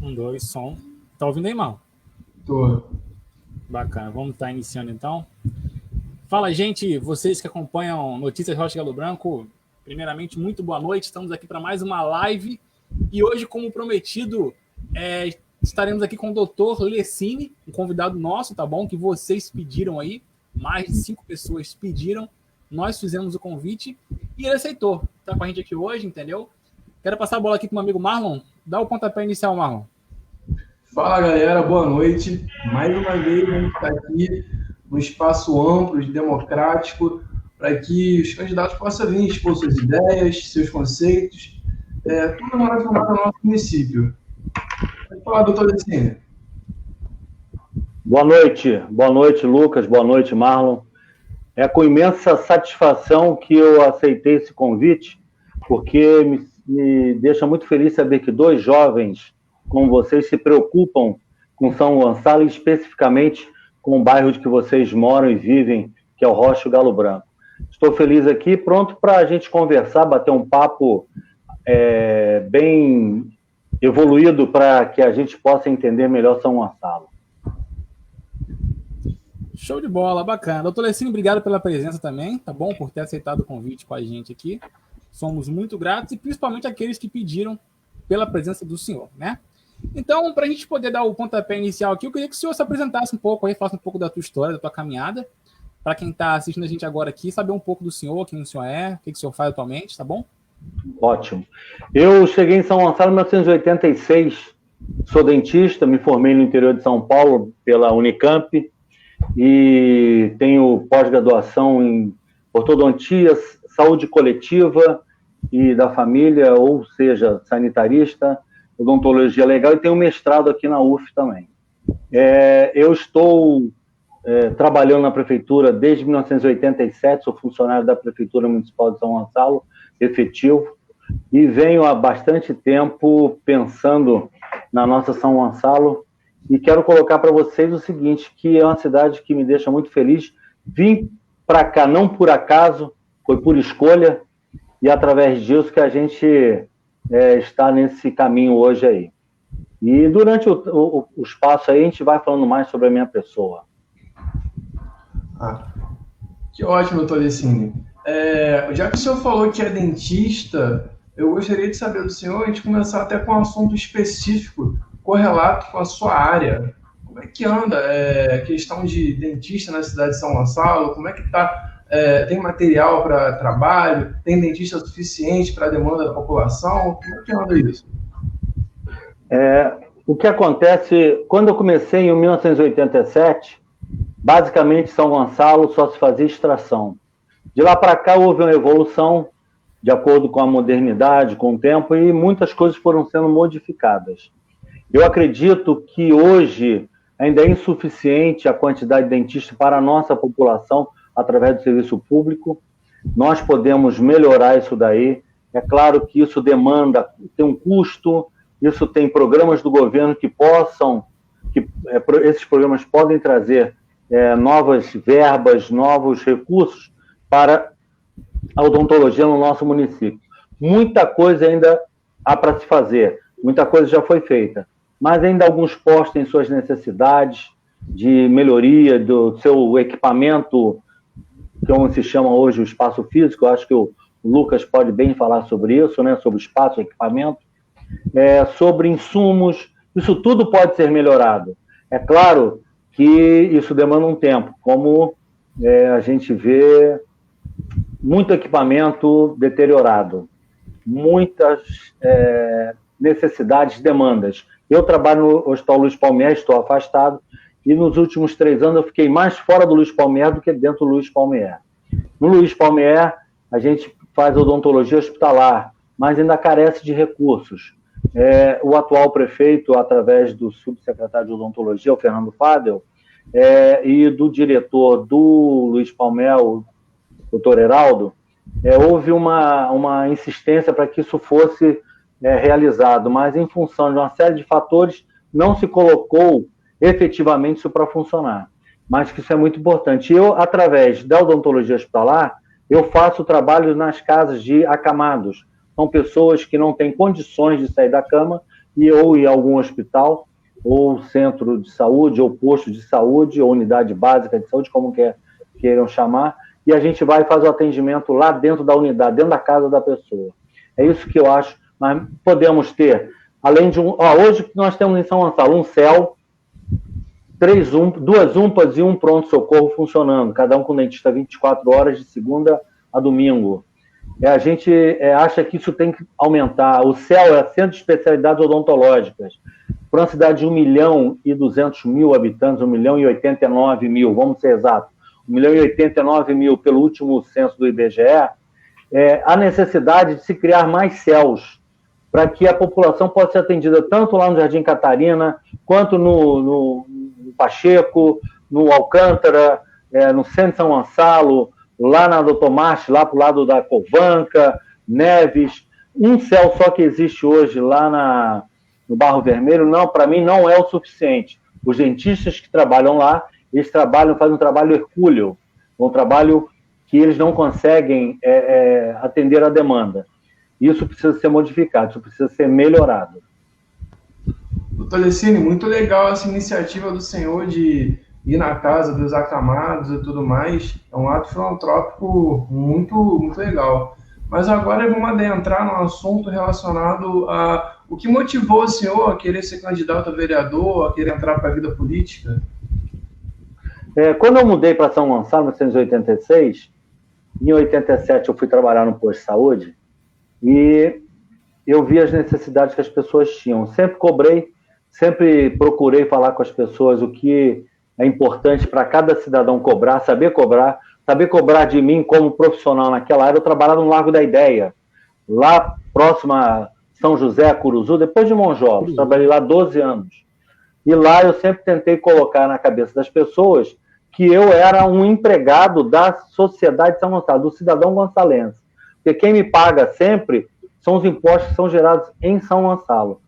Um, dois, som. Tá ouvindo aí, Marlon? Tô. Bacana, vamos estar iniciando então. Fala, gente, vocês que acompanham Notícias Rocha Galo Branco, primeiramente, muito boa noite. Estamos aqui para mais uma live e hoje, como prometido, estaremos aqui com o Dr. Lessini, um convidado nosso, tá bom? Que vocês pediram aí, mais de 5 pessoas pediram, nós fizemos o convite e ele aceitou. Tá com a gente aqui hoje, entendeu? Quero passar a bola aqui com o meu amigo Marlon. Dá o pontapé inicial, Marlon. Fala, galera, boa noite. Mais uma vez, a gente está aqui num espaço amplo, democrático, para que os candidatos possam vir expor suas ideias, seus conceitos, tudo relacionado ao nosso município. Pode falar, doutor Lessini. Boa noite, Lucas, boa noite, Marlon. É com imensa satisfação que eu aceitei esse convite, porque me deixa muito feliz saber que 2 jovens como vocês se preocupam com São Gonçalo e especificamente com o bairro de que vocês moram e vivem, que é o Rocha Galo Branco. Estou feliz aqui, pronto para a gente conversar, bater um papo bem evoluído para que a gente possa entender melhor São Gonçalo. Show de bola, bacana. Doutor Lessini, obrigado pela presença também, tá bom? Por ter aceitado o convite com a gente aqui. Somos muito gratos e principalmente aqueles que pediram pela presença do senhor, né? Então, para a gente poder dar o pontapé inicial aqui, eu queria que o senhor se apresentasse um pouco aí, falasse um pouco da tua história, da tua caminhada, para quem está assistindo a gente agora aqui, saber um pouco do senhor, quem o senhor é, o que o senhor faz atualmente, tá bom? Ótimo. Eu cheguei em São Gonçalo em 1986, sou dentista, me formei no interior de São Paulo pela Unicamp e tenho pós-graduação em ortodontia, saúde coletiva e da família, ou seja, sanitarista, odontologia legal, e tenho mestrado aqui na UF também. Eu estou trabalhando na prefeitura desde 1987, sou funcionário da Prefeitura Municipal de São Gonçalo, efetivo, e venho há bastante tempo pensando na nossa São Gonçalo, e quero colocar para vocês o seguinte, que é uma cidade que me deixa muito feliz. Vim para cá não por acaso, foi por escolha, e através disso que a gente está nesse caminho hoje aí. E durante o espaço aí, a gente vai falando mais sobre a minha pessoa. Que ótimo, doutor Lessini. Já que o senhor falou que é dentista, eu gostaria de saber do senhor, a gente começar até com um assunto específico, correlato com a sua área. Como é que anda a questão de dentista na cidade de São Gonçalo? Como é que está? Tem material para trabalho? Tem dentista suficiente para a demanda da população? Como é que anda isso? O que acontece, quando eu comecei em 1987, basicamente São Gonçalo só se fazia extração. De lá para cá houve uma evolução, de acordo com a modernidade, com o tempo, e muitas coisas foram sendo modificadas. Eu acredito que hoje ainda é insuficiente a quantidade de dentistas para a nossa população através do serviço público. Nós podemos melhorar isso daí. É claro que isso demanda, tem um custo, isso tem programas do governo que esses programas podem trazer novas verbas, novos recursos para a odontologia no nosso município. Muita coisa ainda há para se fazer, muita coisa já foi feita, mas ainda alguns postos têm suas necessidades de melhoria do seu equipamento, como se chama hoje o espaço físico. Eu acho que o Lucas pode bem falar sobre isso, né? Sobre espaço, equipamento, sobre insumos, isso tudo pode ser melhorado. É claro que isso demanda um tempo, como a gente vê muito equipamento deteriorado, muitas necessidades, demandas. Eu trabalho no Hospital Luiz Palmier, estou afastado, e nos últimos 3 anos eu fiquei mais fora do Luiz Palmier do que dentro do Luiz Palmier. No Luiz Palmier, a gente faz odontologia hospitalar, mas ainda carece de recursos. O atual prefeito, através do subsecretário de odontologia, o Fernando Fadel, e do diretor do Luiz Palmier, o doutor Heraldo, houve uma insistência para que isso fosse realizado, mas em função de uma série de fatores, não se colocou efetivamente isso para funcionar. Mas que isso é muito importante. Eu, através da odontologia hospitalar, eu faço trabalho nas casas de acamados. São pessoas que não têm condições de sair da cama ou em algum hospital, ou centro de saúde, ou posto de saúde, ou unidade básica de saúde, como queiram chamar, e a gente vai fazer o atendimento lá dentro da unidade, dentro da casa da pessoa. É isso que eu acho. Mas podemos ter, além de hoje nós temos em São Gonçalo um CEL, 2 UMPAs e um pronto-socorro funcionando, cada um com dentista 24 horas, de segunda a domingo. A gente acha que isso tem que aumentar. O CEL é Centro de Especialidades Odontológicas. Para uma cidade de 1.200.000 habitantes, 1.089.000, vamos ser exatos, 1.089.000 pelo último censo do IBGE, há necessidade de se criar mais CELs, para que a população possa ser atendida tanto lá no Jardim Catarina, quanto no Pacheco, no Alcântara, no Centro de São Gonçalo, lá na Doutor Marques, lá para o lado da Covanca, Neves. Um CEL só que existe hoje lá no Barro Vermelho, para mim, não é o suficiente. Os dentistas que trabalham lá, eles fazem um trabalho hercúleo, um trabalho que eles não conseguem atender a demanda. Isso precisa ser modificado, isso precisa ser melhorado. Doutor Lecine, muito legal essa iniciativa do senhor de ir na casa dos acamados e tudo mais. É um ato filantrópico muito, muito legal. Mas agora vamos adentrar num assunto relacionado a o que motivou o senhor a querer ser candidato a vereador, a querer entrar para a vida política? Quando eu mudei para São Gonçalo, em 1986, em 87 eu fui trabalhar no posto de saúde e eu vi as necessidades que as pessoas tinham. Sempre procurei falar com as pessoas o que é importante para cada cidadão cobrar, saber cobrar de mim como profissional naquela área. Eu trabalhava no Largo da Ideia, lá próximo a São José, Curuzu, depois de Monjolos. Trabalhei lá 12 anos. E lá eu sempre tentei colocar na cabeça das pessoas que eu era um empregado da sociedade de São Gonçalo, do cidadão gonçalense. Porque quem me paga sempre são os impostos que são gerados em São Gonçalo.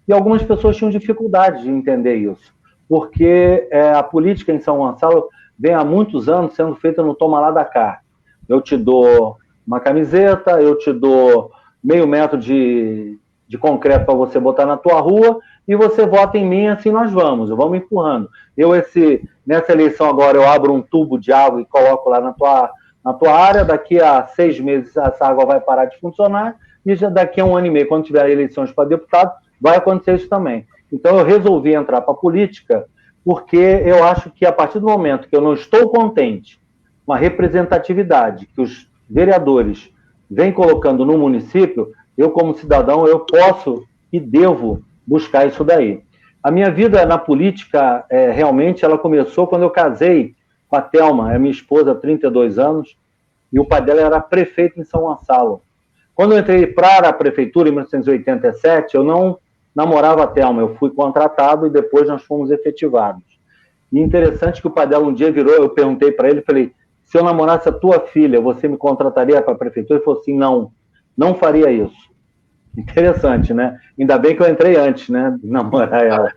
E algumas pessoas tinham dificuldade de entender isso, porque a política em São Gonçalo vem há muitos anos sendo feita no toma lá da cá. Eu te dou uma camiseta, eu te dou meio metro de concreto para você botar na tua rua e você vota em mim, assim nós vamos empurrando. Nessa eleição agora eu abro um tubo de água e coloco lá na tua área, daqui a 6 meses essa água vai parar de funcionar e já daqui a 1 ano e meio, quando tiver eleições para deputado, vai acontecer isso também. Então eu resolvi entrar para a política porque eu acho que a partir do momento que eu não estou contente com a representatividade que os vereadores vêm colocando no município, eu como cidadão, eu posso e devo buscar isso daí. A minha vida na política, realmente, ela começou quando eu casei com a Thelma, minha esposa, há 32 anos, e o pai dela era prefeito em São Gonçalo. Quando eu entrei para a prefeitura, em 1987, eu não namorava a Thelma, eu fui contratado e depois nós fomos efetivados. E interessante que o pai dela um dia virou, eu perguntei para ele, falei, se eu namorasse a tua filha, você me contrataria para a prefeitura? Ele falou assim, não faria isso. Interessante, né? Ainda bem que eu entrei antes, né, de namorar ela.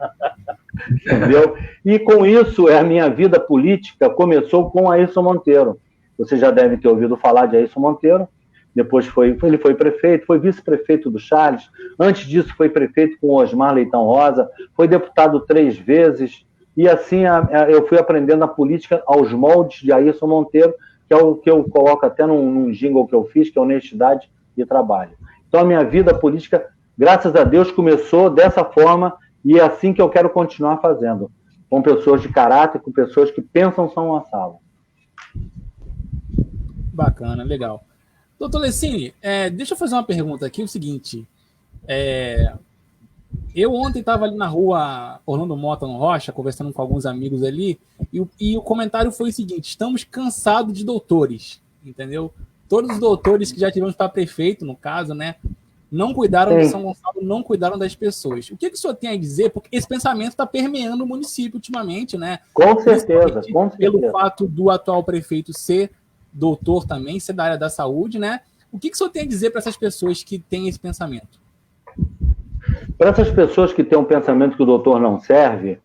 Entendeu? E com isso, a minha vida política começou com Ailson Monteiro. Você já deve ter ouvido falar de Ailson Monteiro. Depois ele foi prefeito, foi vice-prefeito do Charles. Antes disso, foi prefeito com Osmar Leitão Rosa. Foi deputado 3 vezes. E assim, eu fui aprendendo a política aos moldes de Ailson Monteiro, que é o que eu coloco até num jingle que eu fiz, que é honestidade e trabalho. Então, a minha vida política, graças a Deus, começou dessa forma e é assim que eu quero continuar fazendo. Com pessoas de caráter, com pessoas que pensam São Gonçalo. Bacana, legal. Doutor Lecine, deixa eu fazer uma pergunta aqui, o seguinte. Eu ontem estava ali na rua Orlando Mota, no Rocha, conversando com alguns amigos ali, e o comentário foi o seguinte, estamos cansados de doutores, entendeu? Todos os doutores que já tivemos para prefeito, no caso, né, não cuidaram de São Gonçalo, não cuidaram das pessoas. O que o senhor tem a dizer? Porque esse pensamento está permeando o município ultimamente, né? Com certeza. Pelo fato do atual prefeito ser doutor também, ser da área da saúde, né? O que o senhor tem a dizer para essas pessoas que têm esse pensamento? Para essas pessoas que têm um pensamento que o doutor não serve,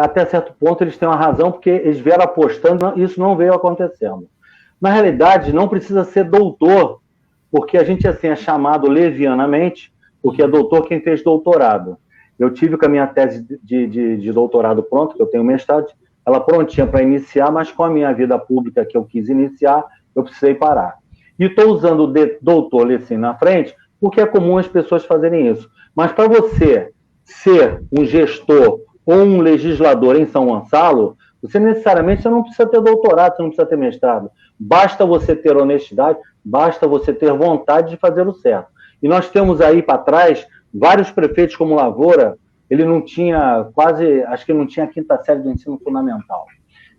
até certo ponto eles têm uma razão, porque eles vieram apostando e isso não veio acontecendo. Na realidade, não precisa ser doutor, porque a gente assim é chamado levianamente, porque é doutor quem fez doutorado. Eu tive com a minha tese de doutorado pronta, que eu tenho mestrado, ela prontinha para iniciar, mas com a minha vida pública que eu quis iniciar, eu precisei parar. E estou usando o doutor Lecim na frente, porque é comum as pessoas fazerem isso. Mas para você ser um gestor ou um legislador em São Gonçalo, você necessariamente não precisa ter doutorado, você não precisa ter mestrado. Basta você ter honestidade, basta você ter vontade de fazer o certo. E nós temos aí para trás vários prefeitos como Lavoura, ele não tinha acho que não tinha a 5ª série do ensino fundamental,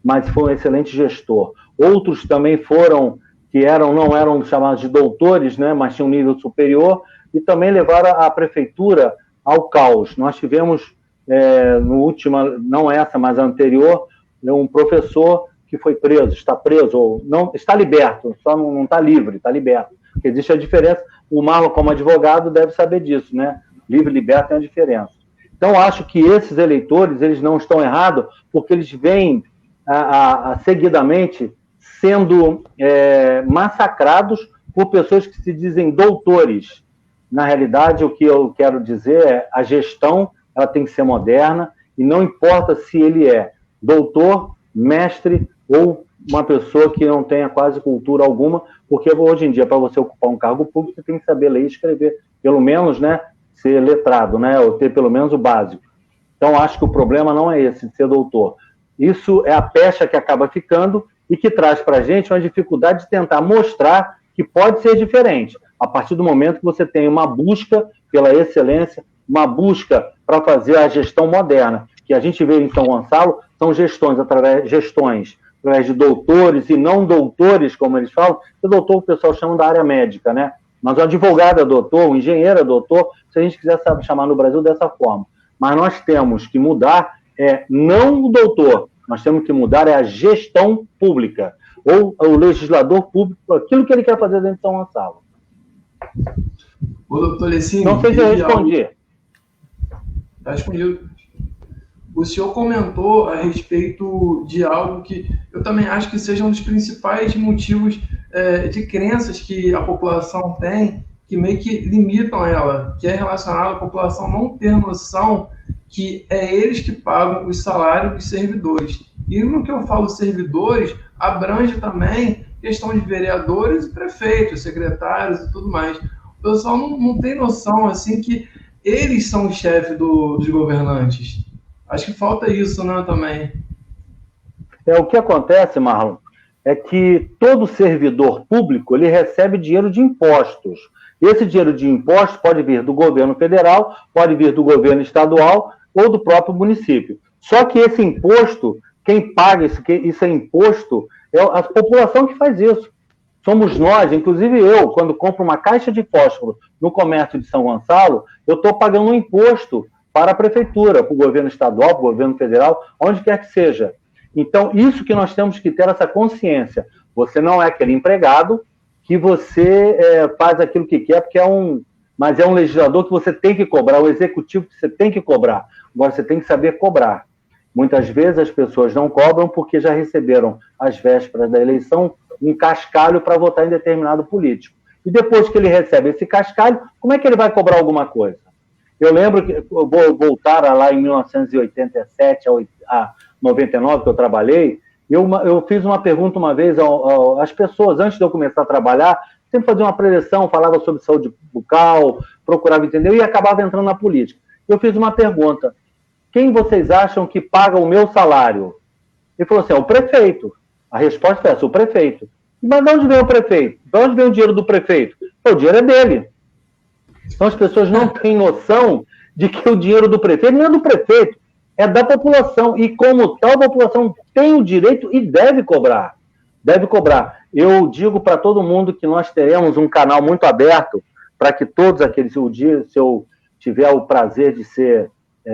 mas foi um excelente gestor. Outros também foram, que não eram chamados de doutores, né, mas tinham um nível superior, e também levaram a prefeitura ao caos. Nós tivemos, no último, não essa, mas a anterior, um professor que foi preso, está preso, ou não, está liberto, só não está livre, está liberto. Porque existe a diferença, o Marlon, como advogado, deve saber disso, né? Livre e liberto tem a diferença. Então, acho que esses eleitores, eles não estão errados, porque eles vêm seguidamente sendo massacrados por pessoas que se dizem doutores. Na realidade, o que eu quero dizer é a gestão ela tem que ser moderna, e não importa se ele é doutor, mestre ou uma pessoa que não tenha quase cultura alguma, porque hoje em dia, para você ocupar um cargo público, você tem que saber ler e escrever, pelo menos, né, ser letrado, né, ou ter pelo menos o básico. Então, acho que o problema não é esse, de ser doutor. Isso é a pecha que acaba ficando e que traz para a gente uma dificuldade de tentar mostrar que pode ser diferente, a partir do momento que você tem uma busca pela excelência, uma busca para fazer a gestão moderna, que a gente vê em São Gonçalo, são gestões através de doutores e não doutores, como eles falam. O doutor, o pessoal chama da área médica, né? Mas o advogado é doutor, o engenheiro é doutor, se a gente quiser chamar no Brasil dessa forma. Mas nós temos que mudar, não o doutor, nós temos que mudar a gestão pública, ou o legislador público, aquilo que ele quer fazer dentro de São Gonçalo. Ô, doutor Lecim, não sei se eu respondi. Está respondido. O senhor comentou a respeito de algo que eu também acho que seja um dos principais motivos de crenças que a população tem, que meio que limitam ela, que é relacionado à população não ter noção que é eles que pagam os salários dos servidores. E no que eu falo servidores, abrange também questão de vereadores e prefeitos, secretários e tudo mais. O pessoal não tem noção assim que eles são o chefe dos governantes. Acho que falta isso, né, também. O que acontece, Marlon, é que todo servidor público ele recebe dinheiro de impostos. Esse dinheiro de impostos pode vir do governo federal, pode vir do governo estadual ou do próprio município. Só que esse imposto, quem paga isso é imposto, é a população que faz isso. Somos nós, inclusive eu, quando compro uma caixa de fósforo no comércio de São Gonçalo, eu estou pagando um imposto para a prefeitura, para o governo estadual, para o governo federal, onde quer que seja. Então, isso que nós temos que ter essa consciência. Você não é aquele empregado que você faz aquilo que quer, porque mas é um legislador que você tem que cobrar, o executivo que você tem que cobrar. Agora, você tem que saber cobrar. Muitas vezes as pessoas não cobram porque já receberam, às vésperas da eleição, um cascalho para votar em determinado político. E depois que ele recebe esse cascalho, como é que ele vai cobrar alguma coisa? Eu lembro que, eu vou voltar lá em 1987 a 99, que eu trabalhei, eu fiz uma pergunta uma vez às pessoas, antes de eu começar a trabalhar, sempre fazia uma preleção, falava sobre saúde bucal, procurava entender, e acabava entrando na política. Eu fiz uma pergunta: quem vocês acham que paga o meu salário? Ele falou assim: o prefeito. A resposta foi essa: o prefeito. Mas de onde vem o prefeito? De onde vem o dinheiro do prefeito? O dinheiro é dele. Então as pessoas não têm noção de que o dinheiro do prefeito não é do prefeito, é da população. E como tal, a população tem o direito e deve cobrar. Deve cobrar. Eu digo para todo mundo que nós teremos um canal muito aberto para que todos aqueles... Se eu tiver o prazer de ser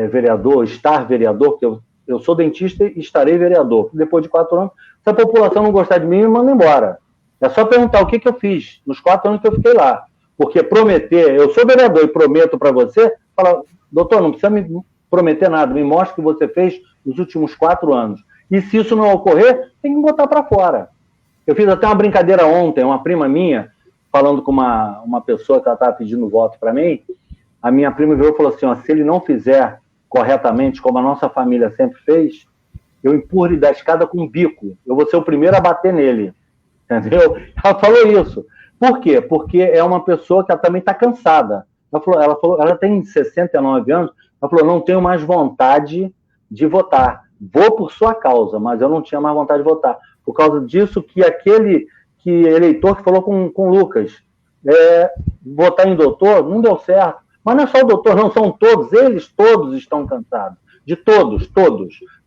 vereador, estar vereador, porque eu sou dentista e estarei vereador. Depois de 4 anos, se a população não gostar de mim, me manda embora. É só perguntar o que eu fiz nos 4 anos que eu fiquei lá. Porque prometer, eu sou vereador e prometo para você, fala: doutor, não precisa me prometer nada, me mostre o que você fez nos últimos 4 anos. E se isso não ocorrer, tem que me botar para fora. Eu fiz até uma brincadeira ontem, uma prima minha, falando com uma pessoa que ela estava pedindo voto para mim, a minha prima virou e falou assim, ó, se ele não fizer corretamente, como a nossa família sempre fez, eu empurro ele da escada com um bico. Eu vou ser o primeiro a bater nele. Entendeu? Ela falou isso. Por quê? Porque é uma pessoa que ela também está cansada. Ela tem 69 anos, ela falou, não tenho mais vontade de votar. Vou por sua causa, mas eu não tinha mais vontade de votar. Por causa disso que aquele eleitor que falou com o Lucas, votar em doutor, não deu certo. Mas não é só o doutor, não, são todos, eles todos estão cansados. De todos.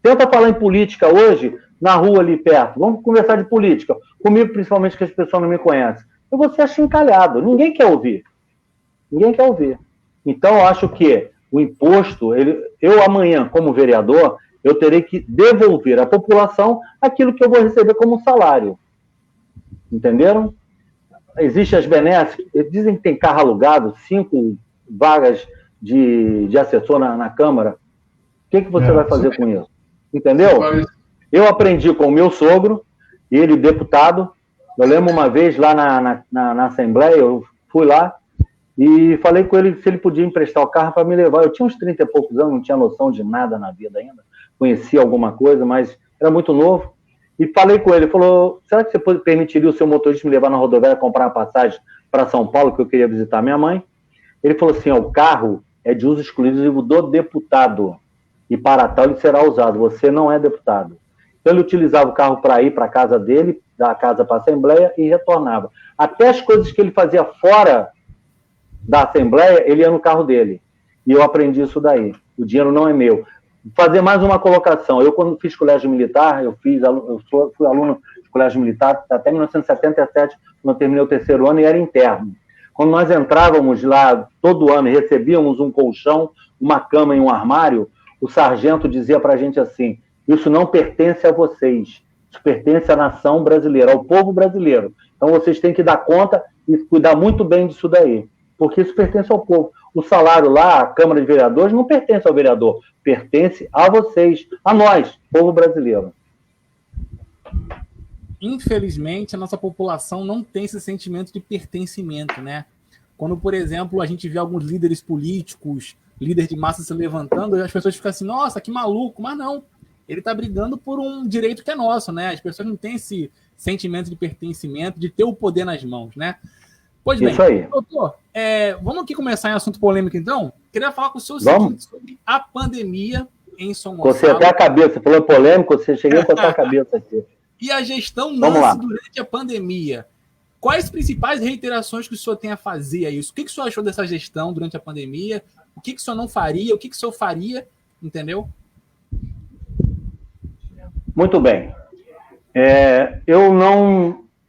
Tenta falar em política hoje, na rua ali perto. Vamos conversar de política. Comigo, principalmente, que as pessoas não me conhecem. Eu vou ser achincalhado. Ninguém quer ouvir. Então, eu acho que o imposto, eu amanhã, como vereador, eu terei que devolver à população aquilo que eu vou receber como salário. Entenderam? Existem as benesses, dizem que tem carro alugado, 5 vagas de assessor na Câmara. O que você vai fazer com isso? Entendeu? Eu aprendi com o meu sogro, ele deputado. Eu lembro uma vez lá na Assembleia, eu fui lá e falei com ele se ele podia emprestar o carro para me levar. Eu tinha uns 30 e poucos anos, não tinha noção de nada na vida ainda. Conhecia alguma coisa, mas era muito novo. E falei com ele, falou, será que você permitiria o seu motorista me levar na rodoviária comprar uma passagem para São Paulo, que eu queria visitar minha mãe? Ele falou assim, o carro é de uso exclusivo do deputado. E para tal ele será usado. Você não é deputado. Então ele utilizava o carro para ir para a casa dele, da casa para a Assembleia e retornava. Até as coisas que ele fazia fora da Assembleia, ele ia no carro dele. E eu aprendi isso daí. O dinheiro não é meu. Fazer mais uma colocação. Eu, quando fiz colégio militar, fui aluno de colégio militar até 1977, quando eu terminei o 3º ano e era interno. Quando nós entrávamos lá todo ano e recebíamos um colchão, uma cama e um armário, o sargento dizia para a gente assim, isso não pertence a vocês, isso pertence à nação brasileira, ao povo brasileiro. Então vocês têm que dar conta e cuidar muito bem disso daí, porque isso pertence ao povo. O salário lá, a Câmara de Vereadores, não pertence ao vereador, pertence a vocês, a nós, povo brasileiro. Infelizmente, a nossa população não tem esse sentimento de pertencimento, né? Quando, por exemplo, a gente vê alguns líderes políticos, líderes de massa se levantando, as pessoas ficam assim, nossa, que maluco, mas não. Ele está brigando por um direito que é nosso, né? As pessoas não têm esse sentimento de pertencimento, de ter o poder nas mãos, né? Pois bem, doutor, vamos aqui começar em assunto polêmico, então? Queria falar com o senhor seguinte sobre a pandemia em São Gonçalo. Você até a cabeça, falou polêmico, você chegou a cortar a cabeça aqui. E a gestão Nancy durante a pandemia. Quais principais reiterações que o senhor tem a fazer a isso? O que o senhor achou dessa gestão durante a pandemia? O que o senhor não faria? O que o senhor faria? Entendeu? Muito bem.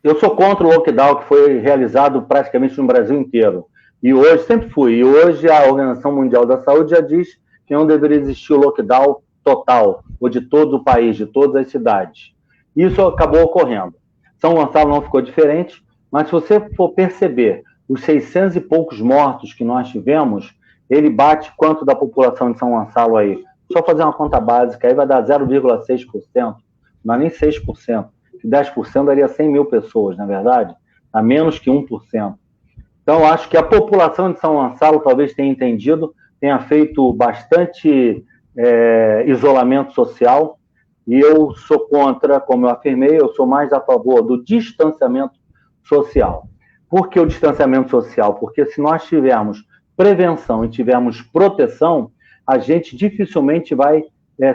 Eu sou contra o lockdown que foi realizado praticamente no Brasil inteiro. E hoje, sempre fui. E hoje a Organização Mundial da Saúde já diz que não deveria existir o lockdown total, ou de todo o país, de todas as cidades. Isso acabou ocorrendo. São Gonçalo não ficou diferente, mas se você for perceber os 600 e poucos mortos que nós tivemos, ele bate quanto da população de São Gonçalo aí? Só fazer uma conta básica, aí vai dar 0,6%, não é nem 6%. 10% daria 100 mil pessoas, na verdade, a menos que 1%. Então, acho que a população de São Gonçalo talvez tenha entendido, tenha feito bastante isolamento social, e eu sou contra, como eu afirmei, eu sou mais a favor do distanciamento social. Por que o distanciamento social? Porque se nós tivermos prevenção e tivermos proteção, a gente dificilmente vai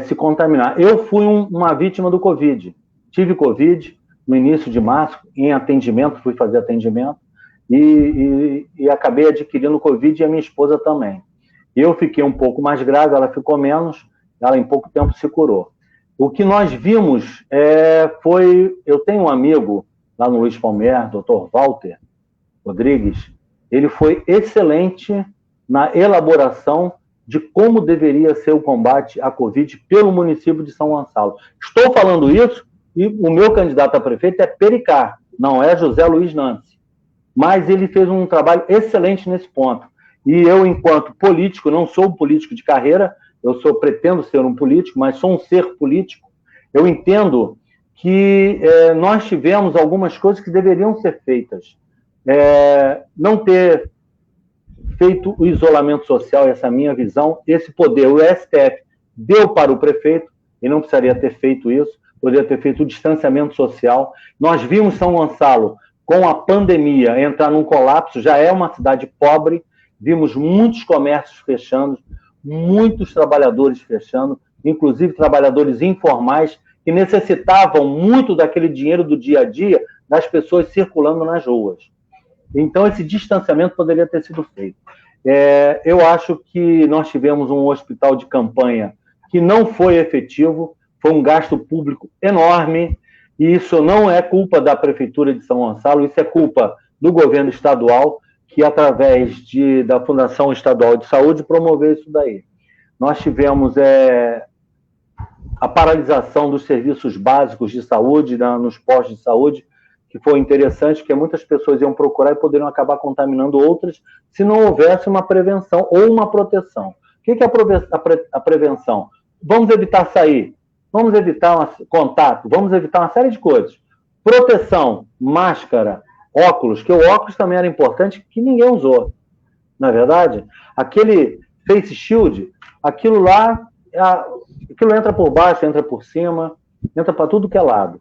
se contaminar. Eu fui uma vítima do Covid. Tive Covid no início de março, em atendimento, fui fazer atendimento, e acabei adquirindo Covid e a minha esposa também. Eu fiquei um pouco mais grave, ela ficou menos, ela em pouco tempo se curou. O que nós vimos foi... Eu tenho um amigo lá no Luiz Palmier, Dr. Walter Rodrigues, ele foi excelente na elaboração de como deveria ser o combate à Covid pelo município de São Gonçalo. Estou falando isso e o meu candidato a prefeito é Pericá, não é José Luiz Nancy. Mas ele fez um trabalho excelente nesse ponto. E eu, enquanto político, não sou um político de carreira, pretendo ser um político, mas sou um ser político. Eu entendo que nós tivemos algumas coisas que deveriam ser feitas. Não ter feito o isolamento social, essa é a minha visão, esse poder, o STF deu para o prefeito, e não precisaria ter feito isso, poderia ter feito o distanciamento social. Nós vimos São Gonçalo, com a pandemia, entrar num colapso, já é uma cidade pobre, vimos muitos comércios fechando, muitos trabalhadores fechando, inclusive trabalhadores informais, que necessitavam muito daquele dinheiro do dia a dia das pessoas circulando nas ruas. Então, esse distanciamento poderia ter sido feito. Eu acho que nós tivemos um hospital de campanha que não foi efetivo, foi um gasto público enorme, e isso não é culpa da Prefeitura de São Gonçalo, isso é culpa do governo estadual, que através da Fundação Estadual de Saúde promoveu isso daí. Nós tivemos a paralisação dos serviços básicos de saúde nos postos de saúde, que foi interessante, porque muitas pessoas iam procurar e poderiam acabar contaminando outras se não houvesse uma prevenção ou uma proteção. O que é a prevenção? Vamos evitar sair, vamos evitar contato, vamos evitar uma série de coisas. Proteção, máscara, óculos, que o óculos também era importante, que ninguém usou. Na é verdade, aquele face shield, aquilo lá, aquilo entra por baixo, entra por cima, entra para tudo que é lado.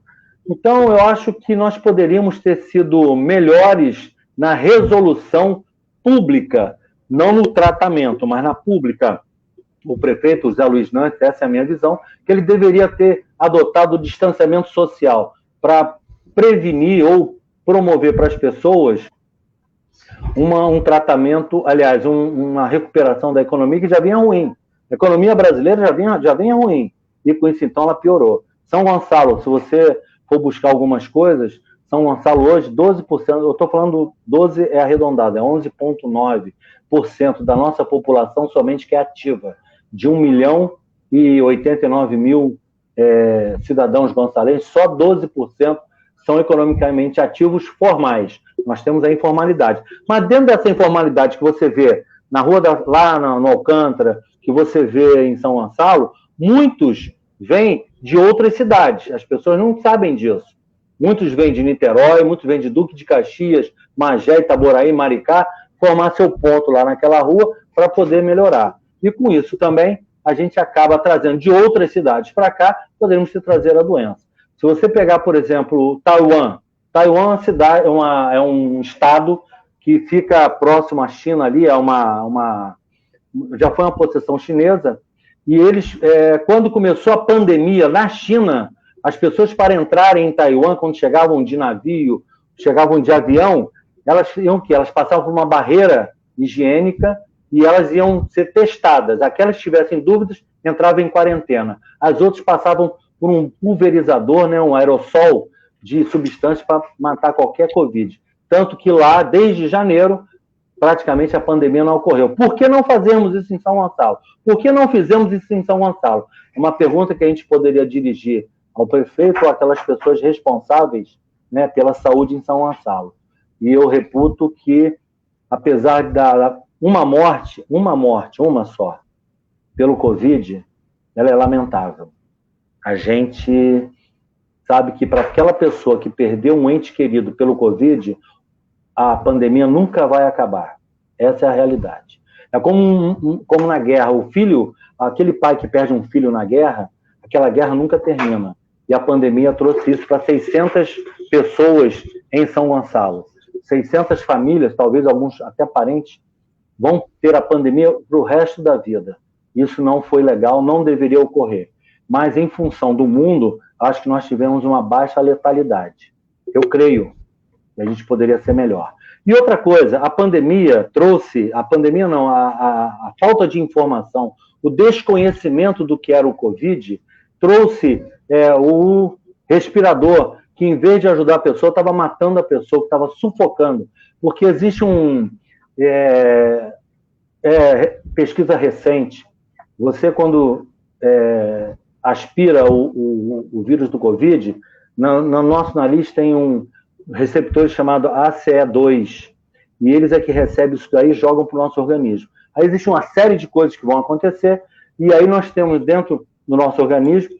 Então, eu acho que nós poderíamos ter sido melhores na resolução pública, não no tratamento, mas na pública. O prefeito, Zé Luiz Nantes, essa é a minha visão, que ele deveria ter adotado o distanciamento social para prevenir ou promover para as pessoas um tratamento, aliás, uma recuperação da economia que já vinha ruim. A economia brasileira já vinha ruim, e com isso, então, ela piorou. São Gonçalo, se você for buscar algumas coisas, São Gonçalo hoje, 12%, eu estou falando 12 é arredondado, é 11,9% da nossa população somente que é ativa, de 1.089.000 cidadãos gonçalenses, só 12% são economicamente ativos formais. Nós temos a informalidade. Mas dentro dessa informalidade que você vê na rua, lá no Alcântara, que você vê em São Gonçalo, muitos vêm de outras cidades. As pessoas não sabem disso. Muitos vêm de Niterói, muitos vêm de Duque de Caxias, Magé, Itaboraí, Maricá, formar seu ponto lá naquela rua para poder melhorar. E com isso também a gente acaba trazendo de outras cidades para cá, podemos trazer a doença. Se você pegar, por exemplo, Taiwan é uma cidade, é um estado que fica próximo à China ali, já foi uma possessão chinesa, e eles, quando começou a pandemia na China, as pessoas para entrarem em Taiwan, quando chegavam de navio, chegavam de avião, elas passavam por uma barreira higiênica e elas iam ser testadas. Aquelas que tivessem dúvidas entravam em quarentena. As outras passavam por um pulverizador, né, um aerossol de substância para matar qualquer Covid. Tanto que lá, desde janeiro, praticamente a pandemia não ocorreu. Por que não fazemos isso em São Gonçalo? Por que não fizemos isso em São Gonçalo? É uma pergunta que a gente poderia dirigir ao prefeito ou aquelas pessoas responsáveis, né, pela saúde em São Gonçalo. E eu reputo que, apesar de uma morte só, pelo Covid, ela é lamentável. A gente sabe que para aquela pessoa que perdeu um ente querido pelo Covid, a pandemia nunca vai acabar. Essa é a realidade. É como na guerra, aquele pai que perde um filho na guerra, aquela guerra nunca termina. E a pandemia trouxe isso para 600 pessoas em São Gonçalo. 600 famílias, talvez alguns até parentes, vão ter a pandemia para o resto da vida. Isso não foi legal, não deveria ocorrer. Mas, em função do mundo, acho que nós tivemos uma baixa letalidade. Eu creio que a gente poderia ser melhor. E outra coisa, a falta de informação, o desconhecimento do que era o Covid, trouxe o respirador, que em vez de ajudar a pessoa, estava matando a pessoa, que estava sufocando. Porque existe pesquisa recente, você quando aspira o vírus do Covid, no nosso nariz tem um receptor chamado ACE2, e eles é que recebem isso daí e jogam para o nosso organismo. Aí existe uma série de coisas que vão acontecer, e aí nós temos dentro do nosso organismo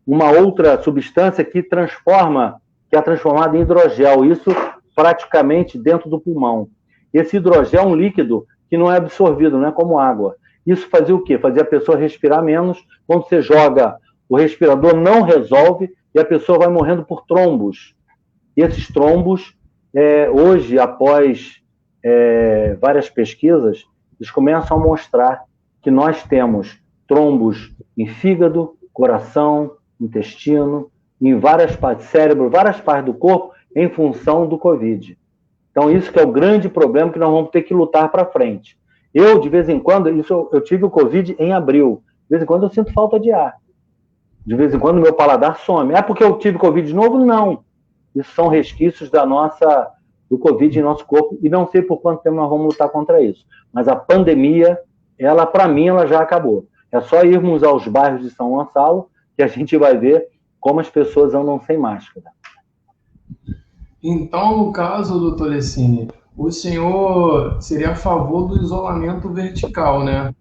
uma outra substância que é transformada em hidrogel, isso praticamente dentro do pulmão. Esse hidrogel é um líquido que não é absorvido, não é como água. Isso fazia o quê? Fazia a pessoa respirar menos. Quando você joga, o respirador não resolve e a pessoa vai morrendo por trombos. E esses trombos, hoje, após várias pesquisas, eles começam a mostrar que nós temos trombos em fígado, coração, intestino, em várias partes, cérebro, várias partes do corpo, em função do Covid. Então, isso que é o grande problema que nós vamos ter que lutar para frente. Eu, de vez em quando, eu tive o Covid em abril. De vez em quando eu sinto falta de ar. De vez em quando meu paladar some. É porque eu tive Covid de novo? Não. Isso são resquícios do Covid em nosso corpo e não sei por quanto tempo nós vamos lutar contra isso. Mas a pandemia, para mim, ela já acabou. É só irmos aos bairros de São Gonçalo que a gente vai ver como as pessoas andam sem máscara. Então, no caso, doutor Lessini, o senhor seria a favor do isolamento vertical, né?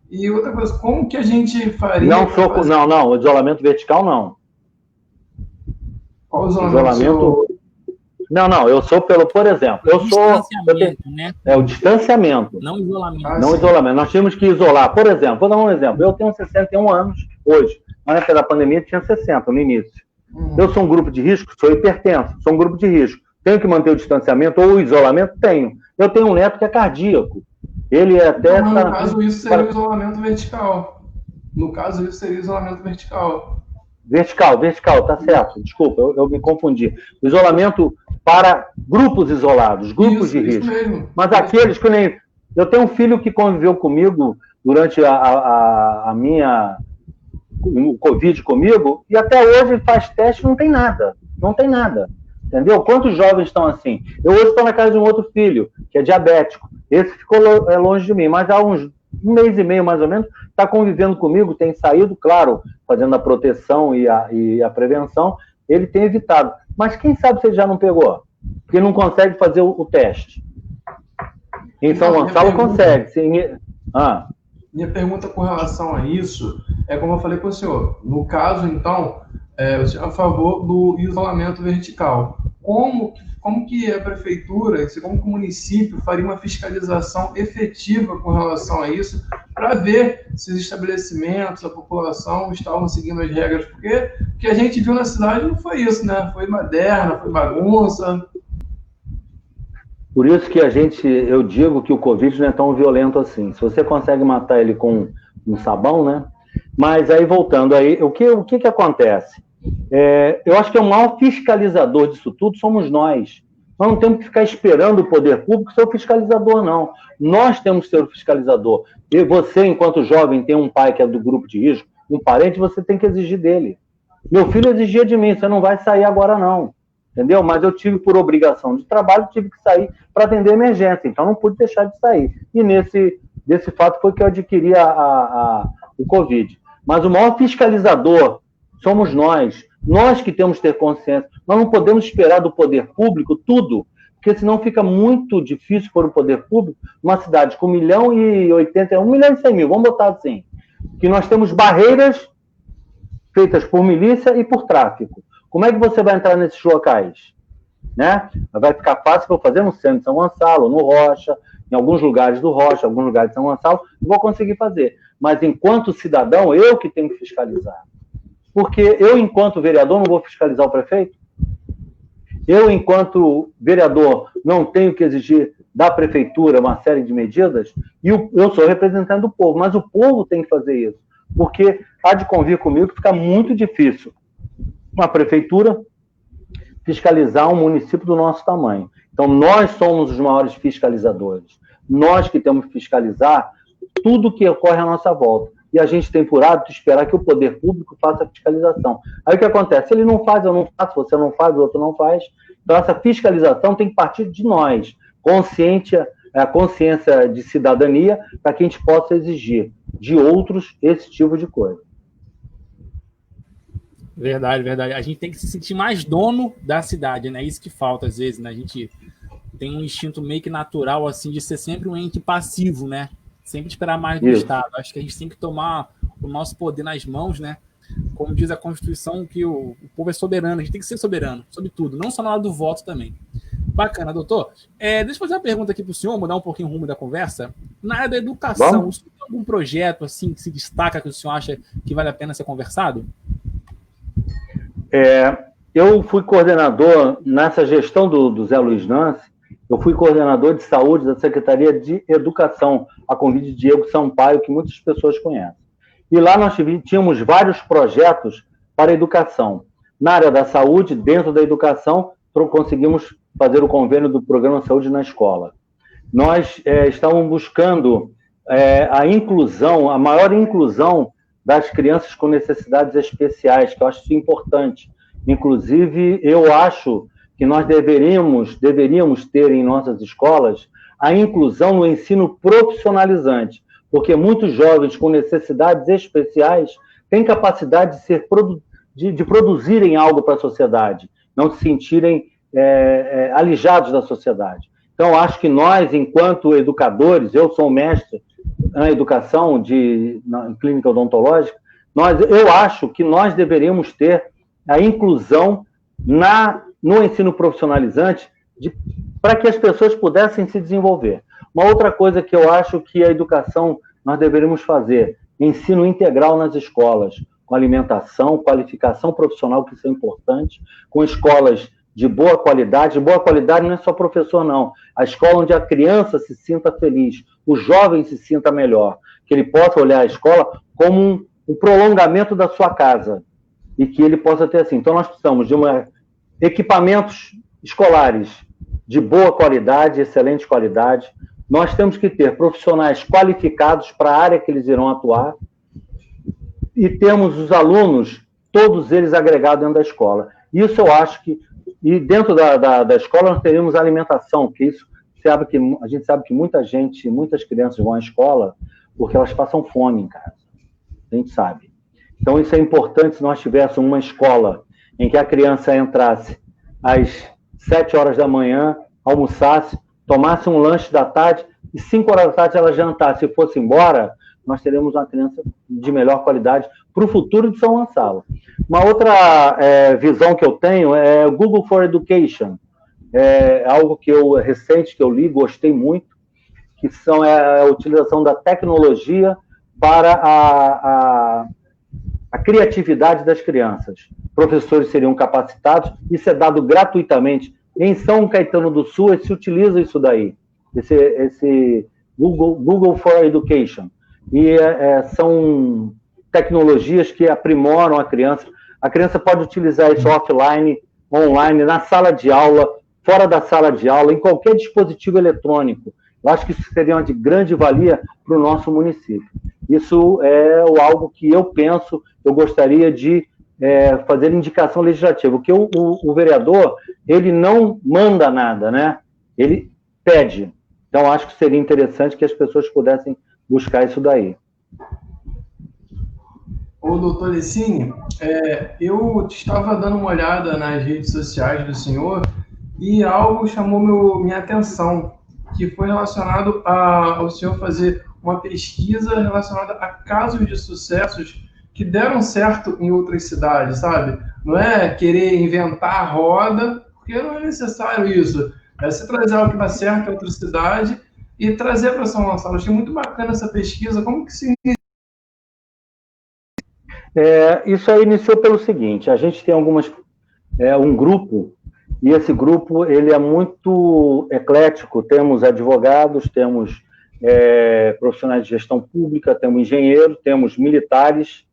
E outra coisa, como que a gente faria... Não, isolamento vertical não. Qual isolamento? Não, eu sou por exemplo, né? É o distanciamento. Não isolamento. Não isolamento. Nós tínhamos que isolar. Por exemplo, vou dar um exemplo. Eu tenho 61 anos hoje. Na época da pandemia eu tinha 60 no início. Eu sou um grupo de risco, sou hipertenso, sou um grupo de risco. Tenho que manter o distanciamento ou o isolamento? Tenho. Eu tenho um neto que é cardíaco. Ele é até... No caso, isso seria o isolamento vertical. Vertical, tá certo. Desculpa, eu me confundi. O isolamento para grupos isolados, grupos de risco. Mesmo. Mas aqueles que nem... Eu tenho um filho que conviveu comigo durante o Covid comigo, e até hoje ele faz teste e não tem nada. Entendeu? Quantos jovens estão assim? Eu hoje estou na casa de um outro filho, que é diabético. Esse ficou longe de mim, mas há um mês e meio, mais ou menos, está convivendo comigo, tem saído, claro, fazendo a proteção e a prevenção, ele tem evitado. Mas quem sabe se ele já não pegou? Porque não consegue fazer o teste. Em São Gonçalo consegue. Minha pergunta com relação a isso é como eu falei com o senhor. No caso, então, o senhor é a favor do isolamento vertical. Como que a prefeitura, como que o município faria uma fiscalização efetiva com relação a isso para ver se os estabelecimentos, a população estavam seguindo as regras? Porque o que a gente viu na cidade não foi isso, né? Foi baderna, foi bagunça. Por isso que eu digo que o Covid não é tão violento assim. Se você consegue matar ele com um sabão, né? Mas aí, voltando aí, o que acontece? Eu acho que o maior fiscalizador disso tudo somos nós. Nós não temos que ficar esperando o poder público ser o fiscalizador, não. Nós temos que ser o fiscalizador. E você, enquanto jovem, tem um pai que é do grupo de risco, um parente, você tem que exigir dele. Meu filho exigia de mim, você não vai sair agora, não. Entendeu? Mas eu tive, por obrigação de trabalho, tive que sair para atender emergência, então não pude deixar de sair. E desse fato foi que eu adquiri o Covid. Mas o maior fiscalizador somos nós que temos que ter consciência. Nós não podemos esperar do poder público tudo, porque senão fica muito difícil para o poder público, uma cidade com 1.081.100.000, vamos botar assim, que nós temos barreiras feitas por milícia e por tráfico. Como é que você vai entrar nesses locais? Né? Vai ficar fácil para eu fazer no centro de São Gonçalo, no Rocha, em alguns lugares do Rocha, alguns lugares de São Gonçalo, vou conseguir fazer. Mas, enquanto cidadão, eu que tenho que fiscalizar. Porque eu, enquanto vereador, não vou fiscalizar o prefeito? Eu, enquanto vereador, não tenho que exigir da prefeitura uma série de medidas? E eu sou representante do povo, mas o povo tem que fazer isso. Porque há de convir comigo que fica muito difícil uma prefeitura fiscalizar um município do nosso tamanho. Então, nós somos os maiores fiscalizadores. Nós que temos que fiscalizar tudo que ocorre à nossa volta. E a gente tem por hábito esperar que o poder público faça a fiscalização. Aí o que acontece? Ele não faz, eu não faço, você não faz, o outro não faz. Então, essa fiscalização tem que partir de nós. A consciência de cidadania, para que a gente possa exigir de outros esse tipo de coisa. Verdade. A gente tem que se sentir mais dono da cidade, né? Isso que falta às vezes, né? A gente tem um instinto meio que natural, assim, de ser sempre um ente passivo, né? Sempre esperar mais do Estado. Acho que a gente tem que tomar o nosso poder nas mãos, né? Como diz a Constituição, que o povo é soberano. A gente tem que ser soberano, sobre tudo. Não só na hora do voto também. Bacana, doutor. Deixa eu fazer uma pergunta aqui para o senhor, mudar um pouquinho o rumo da conversa. Na área da educação, Vamos? o senhor tem algum projeto assim que se destaca, que o senhor acha que vale a pena ser conversado? Eu fui coordenador, nessa gestão do Zé Luiz Nance, eu fui coordenador de saúde da Secretaria de Educação, a convite de Diego Sampaio, que muitas pessoas conhecem. E lá nós tínhamos vários projetos para a educação. Na área da saúde, dentro da educação, conseguimos fazer o convênio do Programa Saúde na Escola. Nós estávamos buscando a inclusão, a maior inclusão das crianças com necessidades especiais, que eu acho isso importante. Inclusive, eu acho que nós deveríamos ter em nossas escolas a inclusão no ensino profissionalizante, porque muitos jovens com necessidades especiais têm capacidade de produzirem algo para a sociedade, não se sentirem alijados da sociedade. Então, acho que nós, enquanto educadores, eu sou um mestre na educação na clínica odontológica, eu acho que nós deveríamos ter a inclusão no ensino profissionalizante para que as pessoas pudessem se desenvolver. Uma outra coisa que eu acho que a educação nós deveríamos fazer, ensino integral nas escolas, com alimentação, qualificação profissional, que isso é importante, com escolas de boa qualidade não é só professor, não. A escola onde a criança se sinta feliz, o jovem se sinta melhor, que ele possa olhar a escola como um prolongamento da sua casa, e que ele possa ter assim. Então, nós precisamos de equipamentos escolares de boa qualidade, excelente qualidade. Nós temos que ter profissionais qualificados para a área que eles irão atuar, e temos os alunos, todos eles agregados dentro da escola. Isso eu acho que... E dentro da escola nós teremos alimentação, que isso a gente sabe que muitas crianças vão à escola porque elas passam fome em casa. A gente sabe. Então isso é importante se nós tivéssemos uma escola em que a criança entrasse às 7 horas da manhã, almoçasse, tomasse um lanche da tarde e 5 horas da tarde ela jantasse e fosse embora, nós teremos uma criança de melhor qualidade para o futuro de São Gonçalo. Uma outra visão que eu tenho é o Google for Education. É algo recente que eu li, gostei muito, que são a utilização da tecnologia para a criatividade das crianças. Professores seriam capacitados, isso é dado gratuitamente. Em São Caetano do Sul, se utiliza isso daí, esse Google for Education. E são tecnologias que aprimoram a criança. A criança pode utilizar isso offline, online, na sala de aula, fora da sala de aula, em qualquer dispositivo eletrônico. Eu acho que isso seria uma de grande valia para o nosso município. Isso é algo que eu penso, eu gostaria de fazer indicação legislativa, porque o vereador, ele não manda nada, né? Ele pede. Então, acho que seria interessante que as pessoas pudessem buscar isso daí. Ô, doutor Lecine, eu estava dando uma olhada nas redes sociais do senhor e algo chamou minha atenção, que foi relacionado ao senhor fazer uma pesquisa relacionada a casos de sucessos que deram certo em outras cidades, sabe? Não é querer inventar a roda, porque não é necessário isso. É se trazer algo que dá certo em outra cidade e trazer para São Gonçalo. Achei muito bacana essa pesquisa. Como que se... Isso aí iniciou pelo seguinte, a gente tem um grupo, e esse grupo ele é muito eclético, temos advogados, temos profissionais de gestão pública, temos engenheiros, temos militares,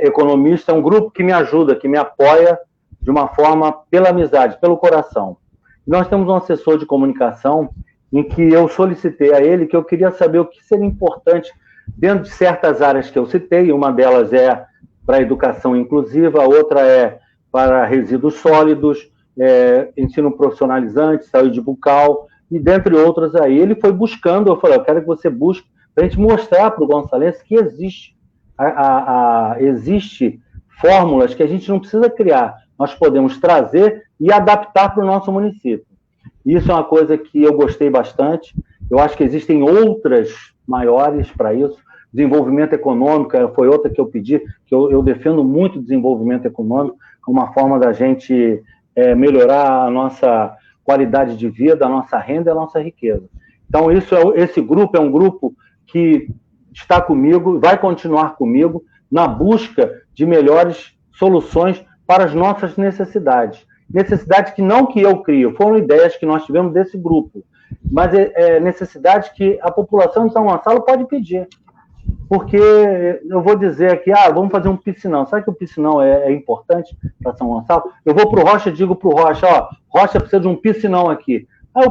economistas, é um grupo que me ajuda, que me apoia de uma forma pela amizade, pelo coração. Nós temos um assessor de comunicação em que eu solicitei a ele que eu queria saber o que seria importante dentro de certas áreas que eu citei, uma delas é para a educação inclusiva, a outra é para resíduos sólidos, ensino profissionalizante, saúde bucal, e dentre outras aí. Ele foi buscando, eu falei, eu quero que você busque, para a gente mostrar para o gonçalense que existe fórmulas que a gente não precisa criar, nós podemos trazer e adaptar para o nosso município. Isso é uma coisa que eu gostei bastante, eu acho que existem outras maiores para isso. Desenvolvimento econômico foi outra que eu pedi, que eu defendo muito desenvolvimento econômico, uma forma da gente melhorar a nossa qualidade de vida, a nossa renda e a nossa riqueza. Então, esse grupo é um grupo que está comigo, vai continuar comigo na busca de melhores soluções para as nossas necessidades. Necessidades que não que eu crio, foram ideias que nós tivemos desse grupo, mas necessidades que a população de São Gonçalo pode pedir. Porque eu vou dizer aqui, vamos fazer um piscinão. Sabe que o piscinão é importante para São Gonçalo? Eu vou para o Rocha e digo para o Rocha, Rocha precisa de um piscinão aqui. Aí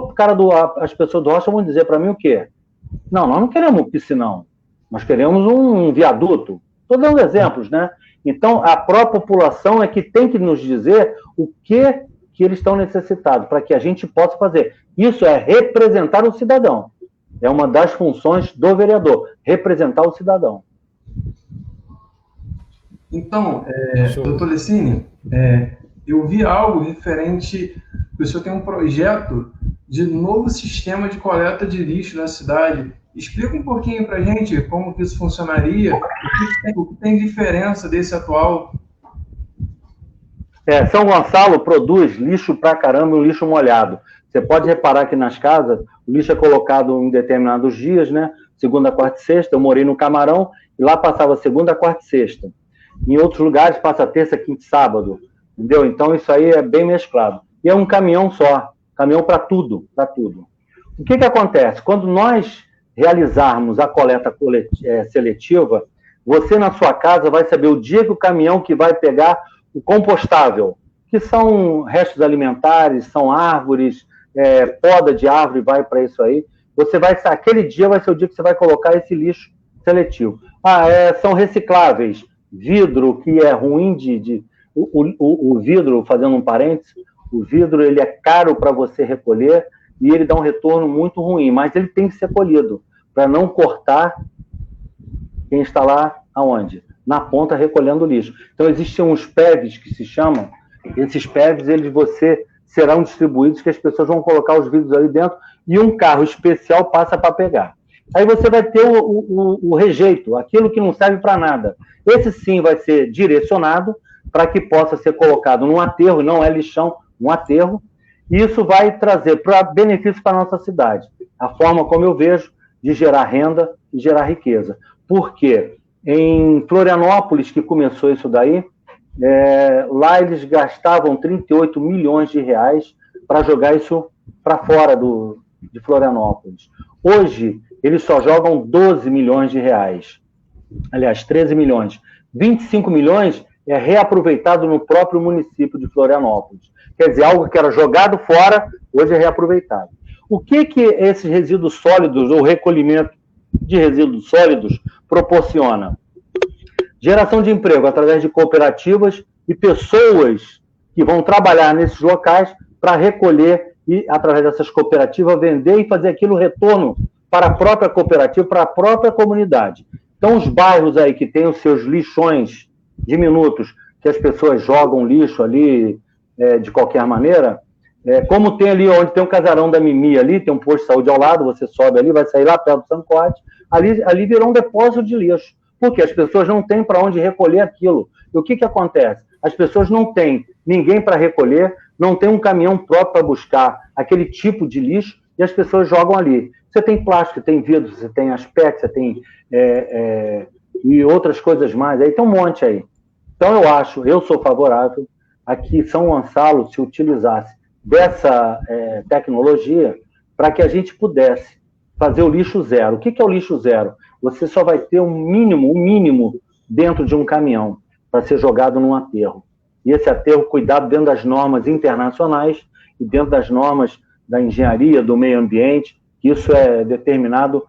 as pessoas do Rocha vão dizer para mim o quê? Não, nós não queremos um piscinão. Nós queremos um viaduto. Estou dando exemplos, né? Então, a própria população é que tem que nos dizer o que eles estão necessitados, para que a gente possa fazer. Isso é representar o cidadão. É uma das funções do vereador, representar o cidadão. Então, doutor Lecine, eu vi algo referente, o senhor tem um projeto de novo sistema de coleta de lixo na cidade. Explica um pouquinho para a gente como que isso funcionaria, o que tem diferença desse atual. São Gonçalo produz lixo pra caramba e um lixo molhado. Você pode reparar que nas casas, o lixo é colocado em determinados dias, né? Segunda, quarta e sexta. Eu morei no Camarão e lá passava segunda, quarta e sexta. Em outros lugares passa terça, quinta e sábado. Entendeu? Então isso aí é bem mesclado. E é um caminhão só. Caminhão para tudo, para tudo. O que acontece? Quando nós realizarmos a coleta seletiva, você na sua casa vai saber o dia que o caminhão que vai pegar o compostável, que são restos alimentares, são árvores, poda de árvore vai para isso aí. Aquele dia vai ser o dia que você vai colocar esse lixo seletivo. São recicláveis. Vidro, que é ruim o vidro, fazendo um parênteses, o vidro ele é caro para você recolher e ele dá um retorno muito ruim, mas ele tem que ser colhido para não cortar quem está lá aonde? Na ponta recolhendo lixo. Então existem uns PEVs que se chamam, esses PEVs serão distribuídos, que as pessoas vão colocar os vidros ali dentro e um carro especial passa para pegar. Aí você vai ter o rejeito, aquilo que não serve para nada. Esse sim vai ser direcionado para que possa ser colocado num aterro, não é lixão, um aterro, e isso vai trazer benefício para a nossa cidade. A forma como eu vejo de gerar renda e gerar riqueza. Porque em Florianópolis, que começou isso daí, lá eles gastavam 38 milhões de reais para jogar isso para fora de Florianópolis. Hoje, eles só jogam 12 milhões de reais. Aliás, 13 milhões. 25 milhões é reaproveitado no próprio município de Florianópolis. Quer dizer, algo que era jogado fora, hoje é reaproveitado. O que esses resíduos sólidos, ou recolhimento de resíduos sólidos, proporciona? Geração de emprego através de cooperativas e pessoas que vão trabalhar nesses locais para recolher e, através dessas cooperativas, vender e fazer aquilo retorno para a própria cooperativa, para a própria comunidade. Então, os bairros aí que têm os seus lixões diminutos, que as pessoas jogam lixo ali de qualquer maneira, como tem ali onde tem o casarão da Mimi ali, tem um posto de saúde ao lado, você sobe ali, vai sair lá perto do Sancote, ali virou um depósito de lixo, porque as pessoas não têm para onde recolher aquilo. E o que acontece? As pessoas não têm ninguém para recolher, não tem um caminhão próprio para buscar aquele tipo de lixo, e as pessoas jogam ali. Você tem plástico, tem vidro, você tem aspecto, você tem e outras coisas mais, aí tem um monte aí. Então eu sou favorável a que São Gonçalo se utilizasse dessa tecnologia para que a gente pudesse fazer o lixo zero. O que é o lixo zero? Você só vai ter um mínimo dentro de um caminhão para ser jogado num aterro. E esse aterro cuidado dentro das normas internacionais e dentro das normas da engenharia, do meio ambiente, que isso é determinado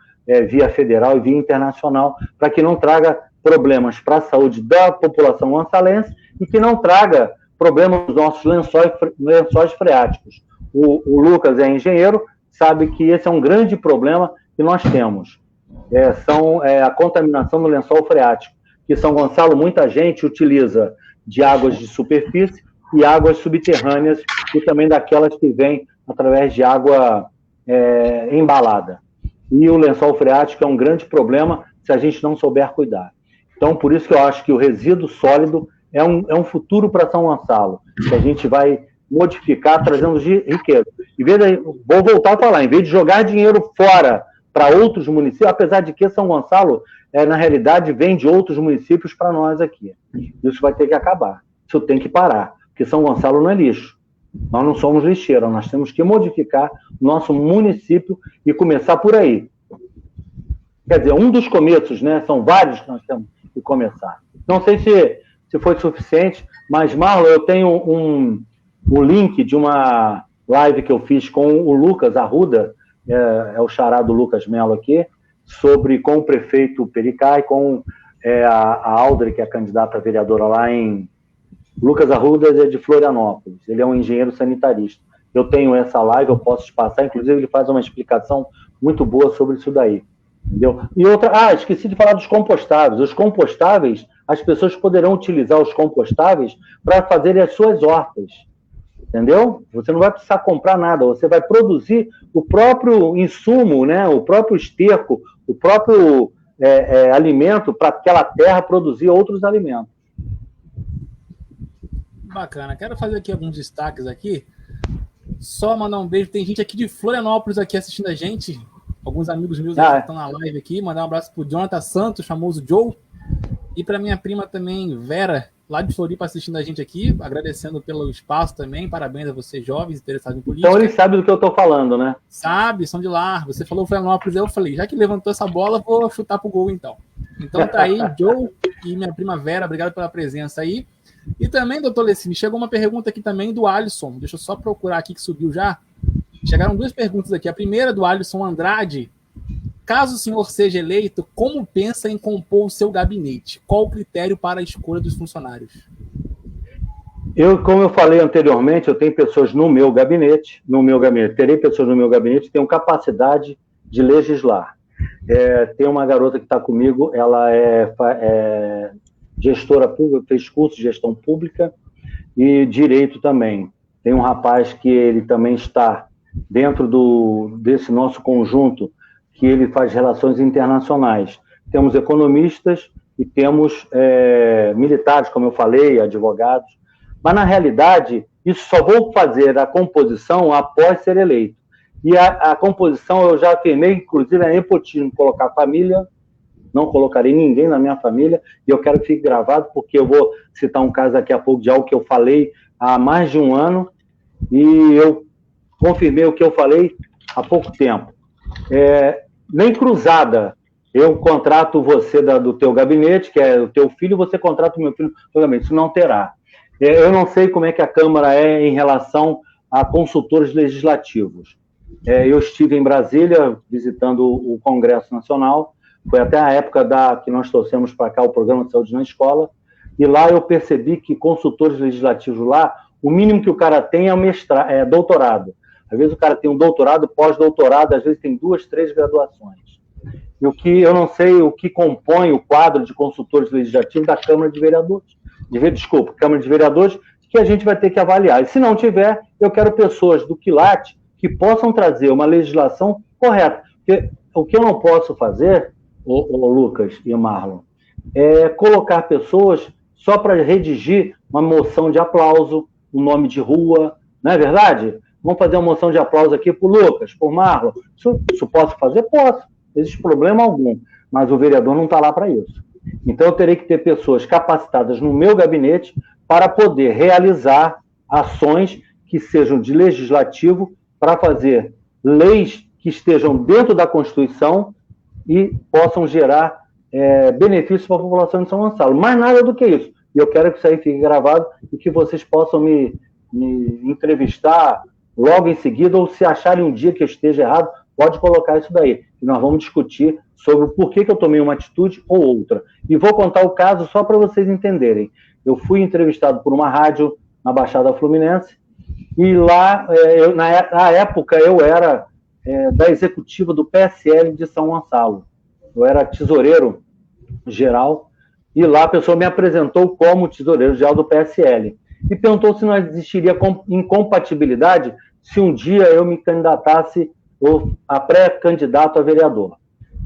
via federal e via internacional, para que não traga problemas para a saúde da população gonçalense e que não traga problemas nos nossos lençóis freáticos. O Lucas é engenheiro, sabe que esse é um grande problema que nós temos. A contaminação do lençol freático, que São Gonçalo, muita gente utiliza de águas de superfície e águas subterrâneas, e também daquelas que vêm através de água embalada. E o lençol freático é um grande problema se a gente não souber cuidar. Então, por isso que eu acho que o resíduo sólido é um futuro para São Gonçalo, que a gente vai modificar, trazendo riqueza. vou voltar a falar, em vez de jogar dinheiro fora para outros municípios, apesar de que São Gonçalo, na realidade, vem de outros municípios para nós aqui. Isso vai ter que acabar. Isso tem que parar, porque São Gonçalo não é lixo. Nós não somos lixeira, nós temos que modificar o nosso município e começar por aí. Quer dizer, um dos começos, né? São vários que nós temos que começar. Não sei se foi suficiente, mas, Marlon, eu tenho o link de uma live que eu fiz com o Lucas Arruda, é o xará do Lucas Melo aqui, com o prefeito Pericá e com a Aldre, que é a candidata a vereadora lá em... Lucas Arruda é de Florianópolis, ele é um engenheiro sanitarista. Eu tenho essa live, eu posso te passar, inclusive ele faz uma explicação muito boa sobre isso daí. Entendeu? E outra, esqueci de falar dos compostáveis. Os compostáveis, as pessoas poderão utilizar os compostáveis para fazerem as suas hortas. Entendeu? Você não vai precisar comprar nada, você vai produzir o próprio insumo, né? O próprio esterco, o próprio alimento para aquela terra produzir outros alimentos. Bacana. Quero fazer aqui alguns destaques aqui. Só mandar um beijo. Tem gente aqui de Florianópolis aqui assistindo a gente. Alguns amigos meus que estão na live aqui. Mandar um abraço pro Jonathan Santos, famoso Joe. E para minha prima também, Vera, lá de Floripa, assistindo a gente aqui. Agradecendo pelo espaço também. Parabéns a vocês, jovens, interessados em política. Então eles sabem do que eu estou falando, né? Sabe, são de lá. Você falou Florianópolis, eu falei, já que levantou essa bola, vou chutar pro gol então. Então tá aí, Joe e minha prima Vera, obrigado pela presença aí. E também, doutor Lecine, chegou uma pergunta aqui também do Alisson. Deixa eu só procurar aqui que subiu já. Chegaram duas perguntas aqui. A primeira do Alisson Andrade. Caso o senhor seja eleito, como pensa em compor o seu gabinete? Qual o critério para a escolha dos funcionários? Como eu falei anteriormente, eu tenho pessoas no meu gabinete, terei pessoas no meu gabinete que tenham capacidade de legislar. Tem uma garota que está comigo, ela é gestora pública, fez curso de gestão pública e direito também. Tem um rapaz que ele também está dentro desse nosso conjunto, que ele faz relações internacionais. Temos economistas e temos militares, como eu falei, advogados. Mas, na realidade, isso só vou fazer a composição após ser eleito. E a composição eu já afirmei, inclusive, é nepotismo, colocar família. Não colocarei ninguém na minha família, e eu quero que fique gravado, porque eu vou citar um caso daqui a pouco de algo que eu falei há mais de um ano, e eu confirmei o que eu falei há pouco tempo. Nem cruzada, eu contrato você do teu gabinete, que é o teu filho, você contrata o meu filho do teu gabinete, isso não terá. Eu não sei como é que a Câmara é em relação a consultores legislativos. Eu estive em Brasília, visitando o Congresso Nacional, foi até a época que nós trouxemos para cá o Programa de Saúde na Escola, e lá eu percebi que consultores legislativos lá, o mínimo que o cara tem é doutorado. Às vezes o cara tem um doutorado, pós-doutorado, às vezes tem 2, 3 graduações. E eu não sei o que compõe o quadro de consultores legislativos da Câmara de Vereadores. Câmara de Vereadores, que a gente vai ter que avaliar. E se não tiver, eu quero pessoas do quilate que possam trazer uma legislação correta. Porque o que eu não posso fazer, o Lucas e o Marlon, é colocar pessoas só para redigir uma moção de aplauso, um nome de rua, não é verdade? Vamos fazer uma moção de aplauso aqui para o Lucas, para o Marlon. Isso posso fazer? Posso. Não existe problema algum. Mas o vereador não está lá para isso. Então, eu terei que ter pessoas capacitadas no meu gabinete para poder realizar ações que sejam de legislativo para fazer leis que estejam dentro da Constituição e possam gerar benefícios para a população de São Gonçalo. Mais nada do que isso. E eu quero que isso aí fique gravado e que vocês possam me entrevistar logo em seguida, ou se acharem um dia que eu esteja errado, pode colocar isso daí. E nós vamos discutir sobre o porquê que eu tomei uma atitude ou outra. E vou contar o caso só para vocês entenderem. Eu fui entrevistado por uma rádio na Baixada Fluminense, e lá, na época, eu era da executiva do PSL de São Gonçalo. Eu era tesoureiro geral, e lá a pessoa me apresentou como tesoureiro geral do PSL. E perguntou se não existiria incompatibilidade se um dia eu me candidatasse a pré-candidato a vereador.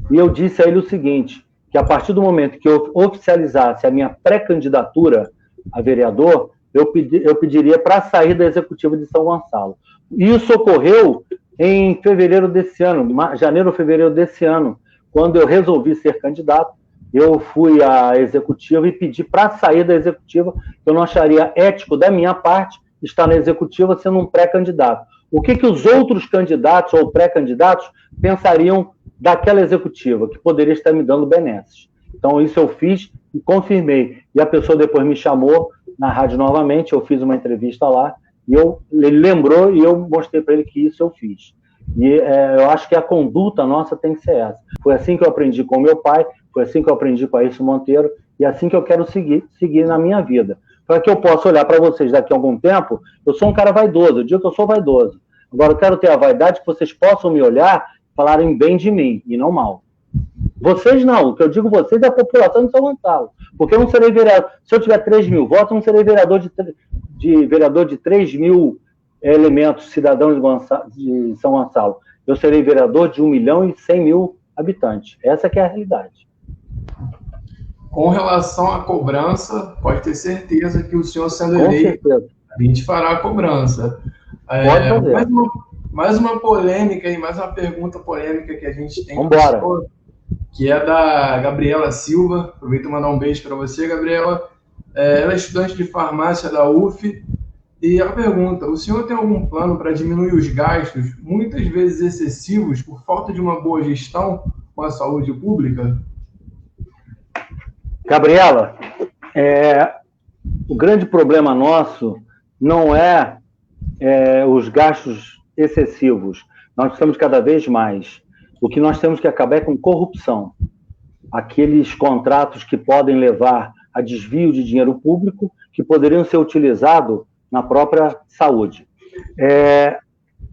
E eu disse a ele o seguinte, que a partir do momento que eu oficializasse a minha pré-candidatura a vereador, eu pediria para sair da executiva de São Gonçalo. Isso ocorreu em fevereiro desse ano, janeiro ou fevereiro desse ano, quando eu resolvi ser candidato. Eu fui à executiva e pedi para sair da executiva. Eu não acharia ético da minha parte estar na executiva sendo um pré-candidato. O que os outros candidatos ou pré-candidatos pensariam daquela executiva, que poderia estar me dando benesses? Então, isso eu fiz e confirmei. E a pessoa depois me chamou na rádio novamente, eu fiz uma entrevista lá, e ele lembrou e eu mostrei para ele que isso eu fiz. E eu acho que a conduta nossa tem que ser essa. Foi assim que eu aprendi com o meu pai, foi assim que eu aprendi com a Ailson Monteiro, e é assim que eu quero seguir na minha vida. Para que eu possa olhar para vocês daqui a algum tempo, eu sou um cara vaidoso, eu digo que eu sou vaidoso. Agora eu quero ter a vaidade que vocês possam me olhar e falarem bem de mim, e não mal. Vocês não, o que eu digo vocês é a população de São Gonçalo. Porque eu não serei vereador, se eu tiver 3 mil votos, eu não serei vereador de 3 mil elementos, cidadãos de São Gonçalo. Eu serei vereador de 1.100.000 habitantes. Essa que é a realidade. Com relação à cobrança, pode ter certeza que o senhor sendo eleito, a gente fará a cobrança. Pode fazer. Mais uma polêmica e mais uma pergunta polêmica que a gente tem. Vambora. Que é da Gabriela Silva. Aproveito para mandar um beijo para você, Gabriela. Ela é estudante de farmácia da UF. E ela pergunta, o senhor tem algum plano para diminuir os gastos, muitas vezes excessivos, por falta de uma boa gestão com a saúde pública? Gabriela, o grande problema nosso não é os gastos excessivos. Nós precisamos cada vez mais. O que nós temos que acabar é com corrupção. Aqueles contratos que podem levar a desvio de dinheiro público que poderiam ser utilizados na própria saúde.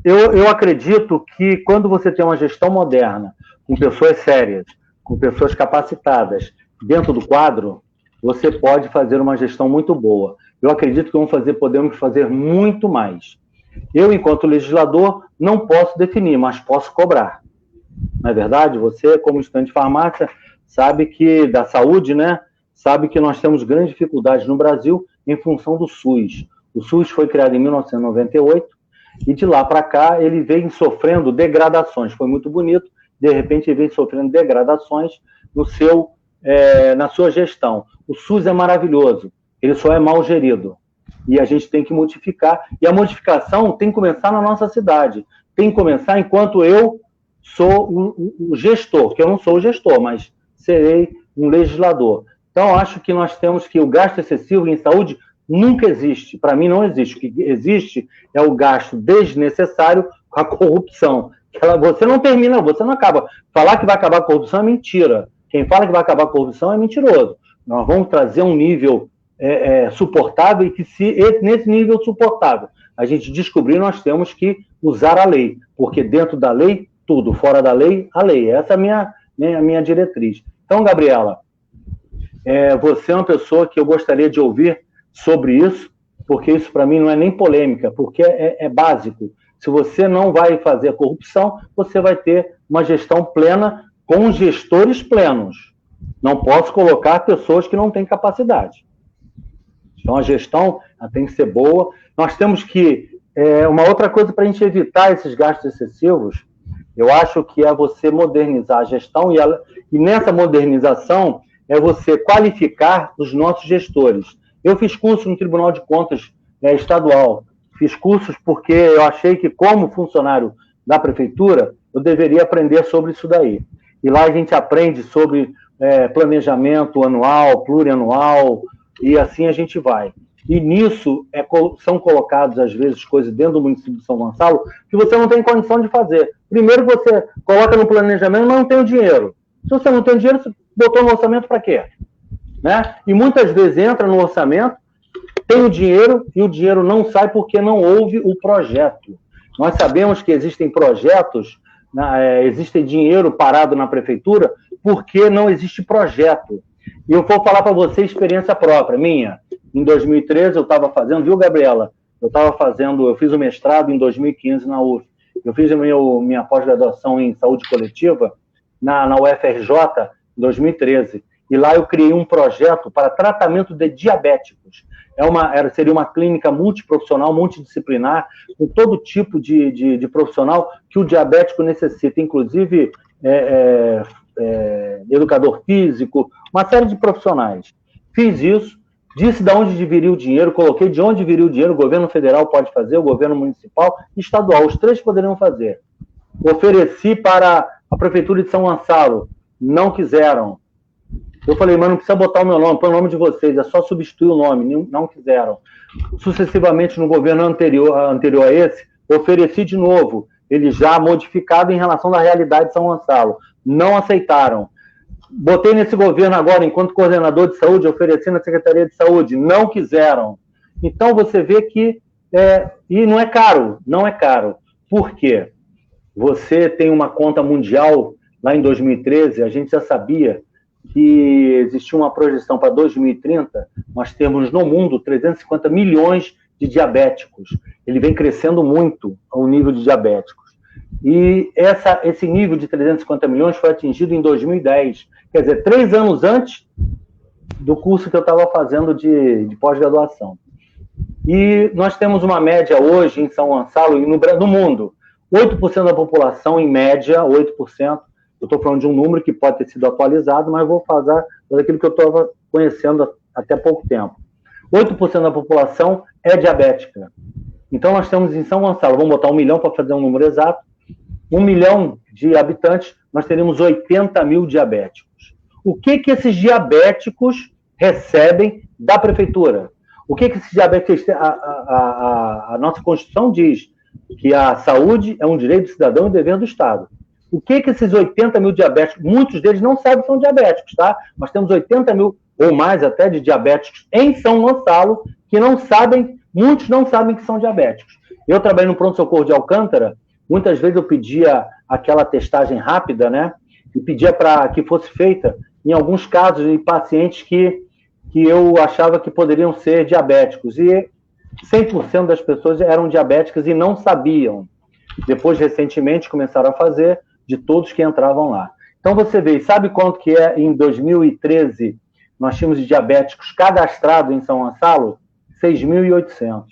Eu acredito que quando você tem uma gestão moderna, com pessoas sérias, com pessoas capacitadas dentro do quadro, você pode fazer uma gestão muito boa. Eu acredito que podemos fazer muito mais. Eu, enquanto legislador, não posso definir, mas posso cobrar. Não é verdade? Você, como estudante de farmácia, sabe que, da saúde, né? Sabe que nós temos grandes dificuldades no Brasil em função do SUS. O SUS foi criado em 1998 e de lá para cá ele vem sofrendo degradações. Foi muito bonito, de repente ele vem sofrendo degradações na sua gestão. O SUS é maravilhoso, ele só é mal gerido. E a gente tem que modificar. E a modificação tem que começar na nossa cidade. Tem que começar enquanto eu sou o gestor, que eu não sou o gestor, mas serei um legislador. Então, acho que nós temos que o gasto excessivo em saúde nunca existe. Para mim, não existe. O que existe é o gasto desnecessário com a corrupção. Você não termina, você não acaba. Falar que vai acabar a corrupção é mentira. Quem fala que vai acabar a corrupção é mentiroso. Nós vamos trazer um nível suportável e que nesse nível suportável a gente descobrir, nós temos que usar a lei. Porque dentro da lei, tudo. Fora da lei, a lei. Essa é a minha diretriz. Então, Gabriela, você é uma pessoa que eu gostaria de ouvir sobre isso, porque isso para mim não é nem polêmica, porque é básico. Se você não vai fazer corrupção, você vai ter uma gestão plena com gestores plenos. Não posso colocar pessoas que não têm capacidade. Então a gestão tem que ser boa. Nós temos que... uma outra coisa para a gente evitar esses gastos excessivos, eu acho que é você modernizar a gestão e nessa modernização é você qualificar os nossos gestores. Eu fiz curso no Tribunal de Contas estadual. Fiz cursos porque eu achei que, como funcionário da prefeitura, eu deveria aprender sobre isso daí. E lá a gente aprende sobre planejamento anual, plurianual, e assim a gente vai. E nisso são colocados, às vezes, coisas dentro do município de São Gonçalo que você não tem condição de fazer. Primeiro você coloca no planejamento, mas não tem o dinheiro. Se você não tem o dinheiro, você botou no orçamento para quê? Né? E muitas vezes entra no orçamento, tem o dinheiro e o dinheiro não sai porque não houve o projeto. Nós sabemos que existem projetos, existe dinheiro parado na prefeitura porque não existe projeto. E eu vou falar para você experiência própria, minha. Em 2013 eu estava fazendo, viu, Gabriela? Eu fiz o mestrado em 2015 na UF. Eu fiz minha pós-graduação em saúde coletiva na UFRJ em 2013. E lá eu criei um projeto para tratamento de diabéticos. seria uma clínica multiprofissional, multidisciplinar, com todo tipo de profissional que o diabético necessita, inclusive educador físico, uma série de profissionais. Fiz isso, disse de onde viria o dinheiro, coloquei de onde viria o dinheiro, o governo federal pode fazer, o governo municipal e estadual, os três poderiam fazer. Ofereci para a Prefeitura de São Gonçalo, não quiseram. Eu falei, mas não precisa botar o meu nome, põe o nome de vocês, é só substituir o nome, não quiseram. Sucessivamente, no governo anterior a esse, ofereci de novo, ele já modificado em relação à realidade de São Gonçalo. Não aceitaram. Botei nesse governo agora, enquanto coordenador de saúde, ofereci na Secretaria de Saúde, não quiseram. Então, você vê que... e não é caro, não é caro. Por quê? Você tem uma conta mundial, lá em 2013, a gente já sabia que existia uma projeção para 2030, nós temos no mundo 350 milhões de diabéticos. Ele vem crescendo muito o nível de diabéticos. E esse nível de 350 milhões foi atingido em 2010, quer dizer, 3 anos antes do curso que eu estava fazendo de pós-graduação. E nós temos uma média hoje em São Gonçalo e no mundo, 8% da população, em média, 8%, eu estou falando de um número que pode ter sido atualizado, mas vou falar daquilo que eu estava conhecendo até pouco tempo. 8% da população é diabética. Então, nós temos em São Gonçalo, vamos botar 1 milhão para fazer um número exato, 1 milhão de habitantes, nós teríamos 80 mil diabéticos. O que esses diabéticos recebem da prefeitura? O que esses diabéticos... A nossa Constituição diz que a saúde é um direito do cidadão e dever do Estado. O que esses 80 mil diabéticos, muitos deles não sabem que são diabéticos, tá? Nós temos 80 mil, ou mais até, de diabéticos em São Gonçalo, que não sabem, muitos não sabem que são diabéticos. Eu trabalhei no pronto-socorro de Alcântara, muitas vezes eu pedia aquela testagem rápida, né? E pedia para que fosse feita, em alguns casos, de pacientes que eu achava que poderiam ser diabéticos. E 100% das pessoas eram diabéticas e não sabiam. Depois, recentemente, começaram a fazer de todos que entravam lá. Então, você vê, sabe quanto que é em 2013 nós tínhamos de diabéticos cadastrados em São Gonçalo? 6.800.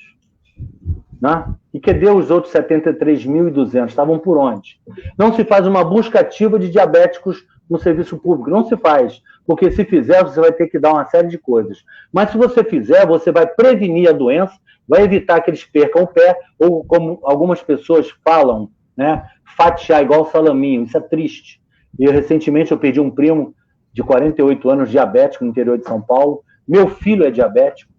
Né? E cadê os outros 73.200? Estavam por onde? Não se faz uma busca ativa de diabéticos no serviço público. Não se faz. Porque se fizer, você vai ter que dar uma série de coisas. Mas se você fizer, você vai prevenir a doença, vai evitar que eles percam o pé, ou como algumas pessoas falam, né, fatiar igual salaminho. Isso é triste. E recentemente eu perdi um primo de 48 anos, diabético, no interior de São Paulo. Meu filho é diabético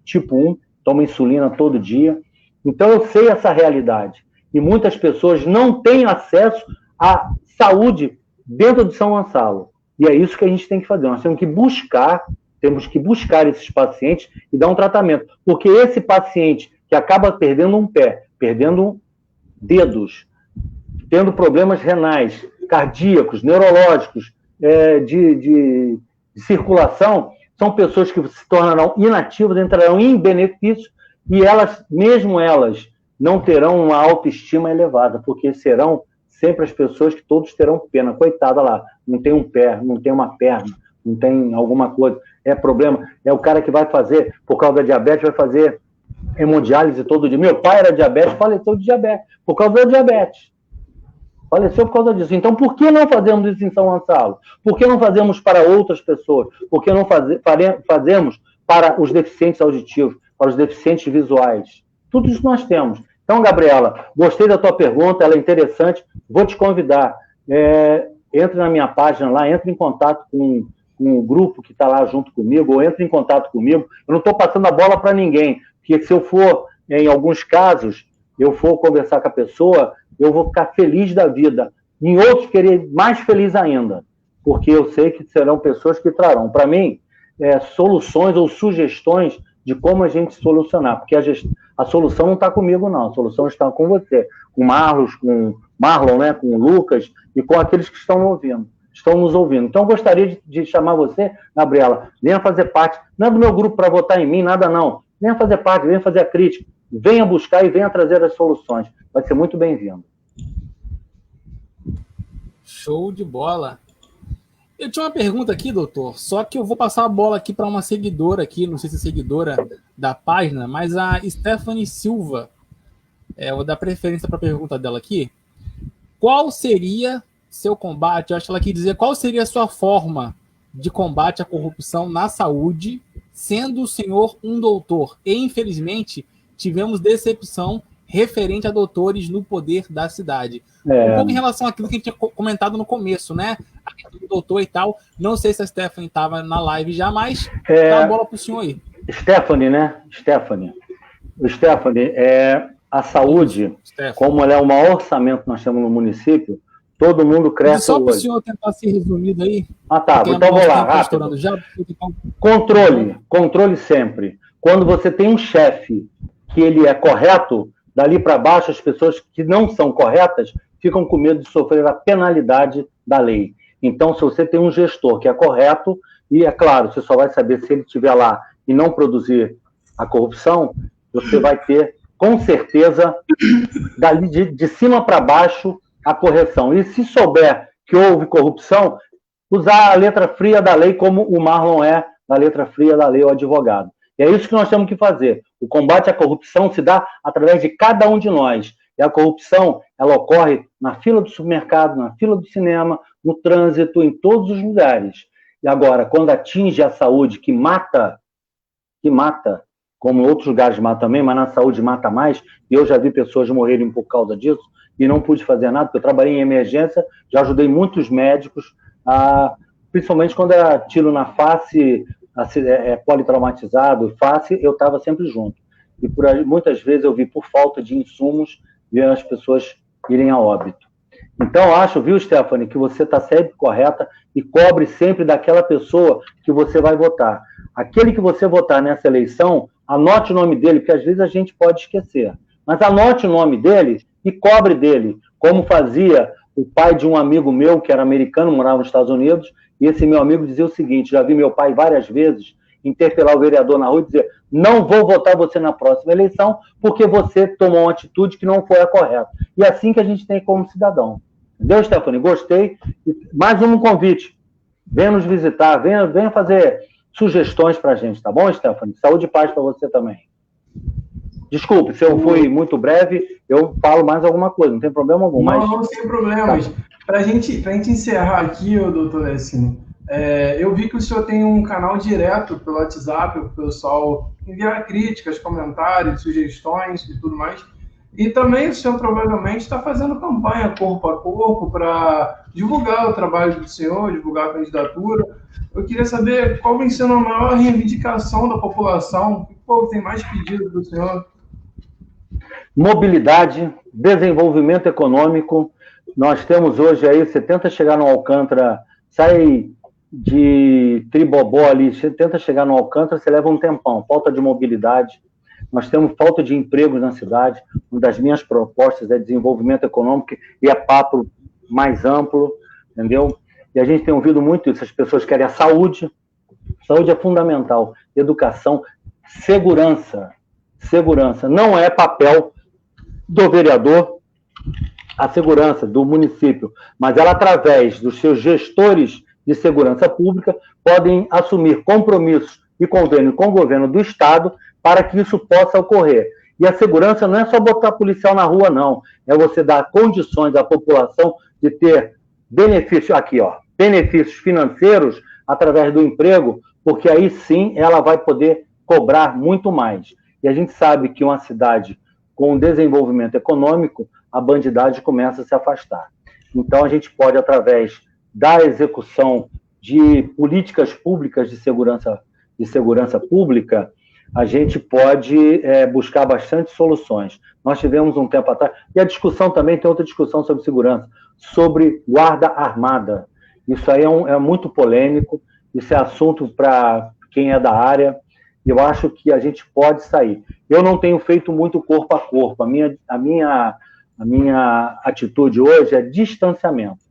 tipo 1, toma insulina todo dia. Então eu sei essa realidade. E muitas pessoas não têm acesso à saúde dentro de São Gonçalo. E é isso que a gente tem que fazer. Nós temos que buscar esses pacientes e dar um tratamento. Porque esse paciente que acaba perdendo um pé, perdendo dedos, tendo problemas renais, cardíacos, neurológicos, de circulação, são pessoas que se tornarão inativas, entrarão em benefício e elas, mesmo elas, não terão uma autoestima elevada, porque serão sempre as pessoas que todos terão pena. Coitada lá, não tem um pé, não tem uma perna, não tem alguma coisa. É problema. É o cara que vai fazer, por causa da diabetes, vai fazer hemodiálise todo dia. Meu pai era diabético, faleceu de diabetes, por causa da diabetes. Faleceu por causa disso. Então, por que não fazemos isso em São Gonçalo? Por que não fazemos para outras pessoas? Por que não fazemos para os deficientes auditivos, para os deficientes visuais? Tudo isso nós temos. Então, Gabriela, gostei da tua pergunta, ela é interessante. Vou te convidar. Entre na minha página lá, entre em contato com o grupo que está lá junto comigo, ou entre em contato comigo. Eu não estou passando a bola para ninguém, porque se eu for, em alguns casos, eu for conversar com a pessoa, eu vou ficar feliz da vida. Em outros, querer mais feliz ainda, porque eu sei que serão pessoas que trarão, para mim, soluções ou sugestões de como a gente solucionar, porque a solução não está comigo, não. A solução está com você, com o Marlon, né, com o Lucas e com aqueles que estão nos ouvindo. Então, eu gostaria de chamar você, Gabriela, venha fazer parte, não é do meu grupo para votar em mim, nada não. Venha fazer parte, venha fazer a crítica, venha buscar e venha trazer as soluções. Vai ser muito bem-vindo. Show de bola. Eu tinha uma pergunta aqui, doutor, só que eu vou passar a bola aqui para uma seguidora aqui, não sei se é seguidora da página, mas a Stephanie Silva, eu vou dar preferência para a pergunta dela aqui. Qual seria seu combate? Eu acho que ela quer dizer qual seria a sua forma de combate à corrupção na saúde, sendo o senhor um doutor. E, infelizmente, tivemos decepção referente a doutores no poder da cidade. Um pouco em relação àquilo que a gente tinha comentado no começo, né? A questão do doutor e tal. Não sei se a Stephanie estava na live já, mas dá a bola para o senhor aí. Stephanie, né? Stephanie, a saúde, como ela é o maior orçamento que nós temos no município, todo mundo cresce só para o senhor tentar ser resumido aí. Ah, tá. Então vou lá, rápido. Controle sempre. Quando você tem um chefe que ele é correto, dali para baixo as pessoas que não são corretas ficam com medo de sofrer a penalidade da lei. Então, se você tem um gestor que é correto, e é claro, você só vai saber se ele estiver lá e não produzir a corrupção, você vai ter, com certeza, dali de cima para baixo, a correção. E se souber que houve corrupção, usar a letra fria da lei, como o Marlon é da letra fria da lei, o advogado. E é isso que nós temos que fazer. O combate à corrupção se dá através de cada um de nós. E a corrupção, ela ocorre na fila do supermercado, na fila do cinema, no trânsito, em todos os lugares. E agora, quando atinge a saúde, que mata, como em outros lugares mata também, mas na saúde mata mais, e eu já vi pessoas morrerem por causa disso, e não pude fazer nada, porque eu trabalhei em emergência, já ajudei muitos médicos, principalmente quando era tiro na face, politraumatizado, face, eu estava sempre junto. E muitas vezes eu vi, por falta de insumos, ver as pessoas irem a óbito. Então, acho, viu, Stephanie, que você está sempre correta e cobre sempre daquela pessoa que você vai votar. Aquele que você votar nessa eleição, anote o nome dele, porque às vezes a gente pode esquecer. Mas anote o nome dele e cobre dele, como fazia o pai de um amigo meu, que era americano, morava nos Estados Unidos, e esse meu amigo dizia o seguinte, já vi meu pai várias vezes interpelar o vereador na rua e dizer, não vou votar você na próxima eleição, porque você tomou uma atitude que não foi a correta. E é assim que a gente tem como cidadão. Entendeu, Stephanie? Gostei. E mais um convite. Venha nos visitar, venha fazer sugestões para a gente, tá bom, Stephanie? Saúde e paz para você também. Desculpe, se eu fui muito breve, eu falo mais alguma coisa, não tem problema algum. Não, sem problemas. Tá. Para a gente encerrar aqui, doutor Lecino, eu vi que o senhor tem um canal direto pelo WhatsApp, para o pessoal enviar críticas, comentários, sugestões e tudo mais. E também o senhor provavelmente está fazendo campanha corpo a corpo para divulgar o trabalho do senhor, divulgar a candidatura. Eu queria saber qual vem sendo a maior reivindicação da população, o que o povo tem mais pedido do senhor? Mobilidade, desenvolvimento econômico. Nós temos hoje aí, você tenta chegar no Alcântara, sai de Tribobó ali, você tenta chegar no Alcântara, você leva um tempão, falta de mobilidade. Nós temos falta de empregos na cidade. Uma das minhas propostas é desenvolvimento econômico e é papo mais amplo, entendeu? E a gente tem ouvido muito isso, as pessoas querem a saúde. Saúde é fundamental. Educação, segurança. Segurança. Não é papel do vereador a segurança do município, mas ela, através dos seus gestores de segurança pública, podem assumir compromissos e convênio com o governo do Estado para que isso possa ocorrer. E a segurança não é só botar policial na rua, não. É você dar condições à população de ter benefícios, benefícios financeiros através do emprego, porque aí sim ela vai poder cobrar muito mais. E a gente sabe que uma cidade com desenvolvimento econômico, a bandidagem começa a se afastar. Então a gente pode, através da execução de políticas públicas de segurança pública, a gente pode buscar bastante soluções. Nós tivemos um tempo atrás, e a discussão também, tem outra discussão sobre segurança, sobre guarda armada. Isso aí é muito polêmico, isso é assunto para quem é da área, e eu acho que a gente pode sair. Eu não tenho feito muito corpo a corpo, a minha atitude hoje é distanciamento.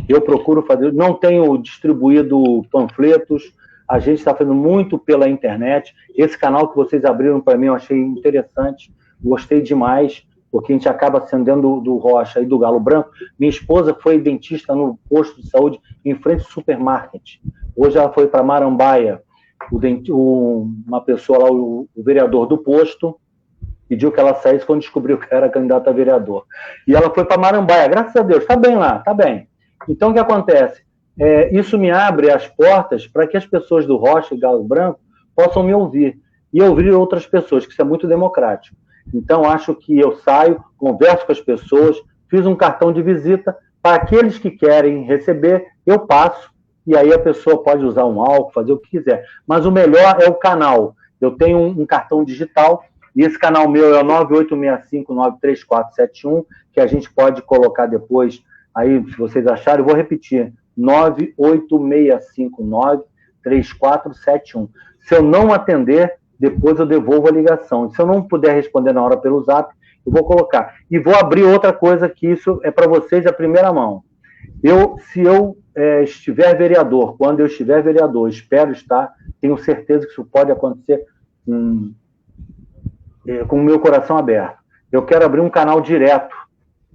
Eu procuro fazer, não tenho distribuído panfletos, a gente está fazendo muito pela internet. Esse canal que vocês abriram para mim eu achei interessante, gostei demais, porque a gente acaba sendo dentro do Rocha e do Galo Branco. Minha esposa foi dentista no posto de saúde em frente ao supermarket. Hoje ela foi para Marambaia. Uma pessoa lá, o vereador do posto, pediu que ela saísse quando descobriu que era candidata a vereador. E ela foi para Marambaia, graças a Deus, está bem lá, está bem. Então, o que acontece? Isso me abre as portas para que as pessoas do Rocha e Galo Branco possam me ouvir e ouvir outras pessoas, que isso é muito democrático. Então, acho que eu saio, converso com as pessoas, fiz um cartão de visita para aqueles que querem receber, eu passo, e aí a pessoa pode usar um álcool, fazer o que quiser. Mas o melhor é o canal. Eu tenho um cartão digital, e esse canal meu é o 9865-93471, que a gente pode colocar depois, aí, se vocês acharem, eu vou repetir, 98659-3471. Se eu não atender, depois eu devolvo a ligação. Se eu não puder responder na hora pelo Zap, eu vou colocar. E vou abrir outra coisa, que isso é para vocês a primeira mão. Se eu estiver vereador, quando eu estiver vereador, espero estar, tenho certeza que isso pode acontecer com o meu coração aberto. Eu quero abrir um canal direto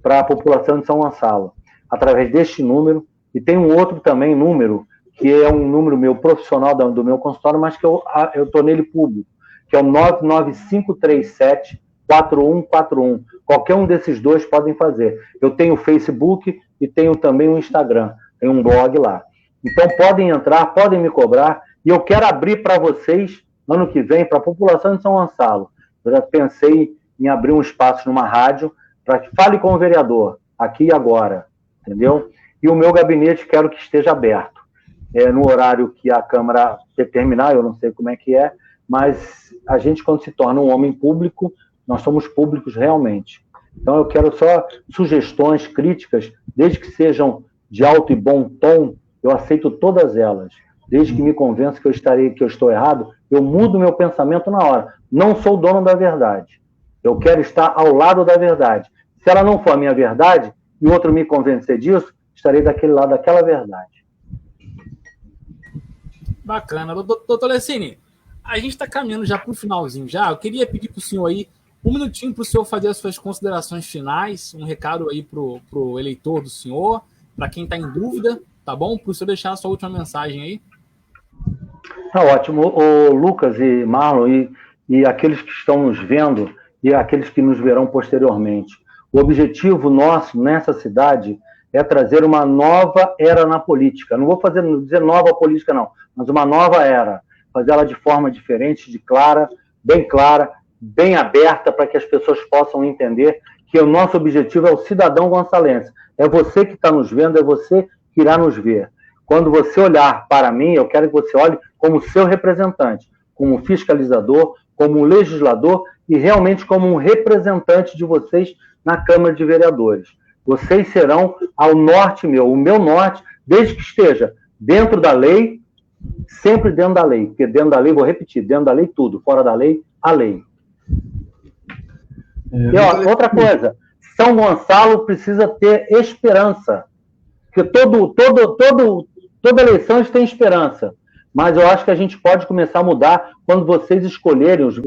para a população de São Gonçalo, através deste número, e tem um outro também número, que é um número meu profissional do meu consultório, mas que eu estou nele público, que é o 99537-4141. Qualquer um desses dois podem fazer. Eu tenho o Facebook e tenho também o Instagram, tem um blog lá. Então podem entrar, podem me cobrar, e eu quero abrir para vocês, ano que vem, para a população de São Gonçalo. Eu já pensei em abrir um espaço numa rádio para que fale com o vereador, aqui e agora, entendeu? E o meu gabinete quero que esteja aberto. No horário que a Câmara determinar, eu não sei como é que é, mas a gente, quando se torna um homem público, nós somos públicos realmente. Então, eu quero só sugestões, críticas, desde que sejam de alto e bom tom, eu aceito todas elas. Desde que me convença que eu estou errado, eu mudo meu pensamento na hora. Não sou dono da verdade. Eu quero estar ao lado da verdade. Se ela não for a minha verdade, e outro me convencer disso, estarei daquele lado daquela verdade. Bacana. Doutor Lessini, a gente está caminhando já para o finalzinho já. Eu queria pedir para o senhor aí um minutinho para o senhor fazer as suas considerações finais, um recado aí para o eleitor do senhor, para quem está em dúvida, tá bom? Para o senhor deixar a sua última mensagem aí. Tá ótimo. O Lucas e Marlon e aqueles que estão nos vendo e aqueles que nos verão posteriormente. O objetivo nosso nessa cidade é trazer uma nova era na política. Não vou dizer nova política, não, mas uma nova era. Fazer ela de forma diferente, clara, bem aberta, para que as pessoas possam entender que o nosso objetivo é o cidadão gonçalense. É você que está nos vendo, é você que irá nos ver. Quando você olhar para mim, eu quero que você olhe como seu representante, como fiscalizador, como legislador e realmente como um representante de vocês na Câmara de Vereadores. Vocês serão ao norte meu, o meu norte, desde que esteja dentro da lei, sempre dentro da lei, porque dentro da lei, vou repetir, dentro da lei tudo, fora da lei, a lei. E outra coisa, São Gonçalo precisa ter esperança, porque toda eleição eles têm esperança, mas eu acho que a gente pode começar a mudar quando vocês escolherem, os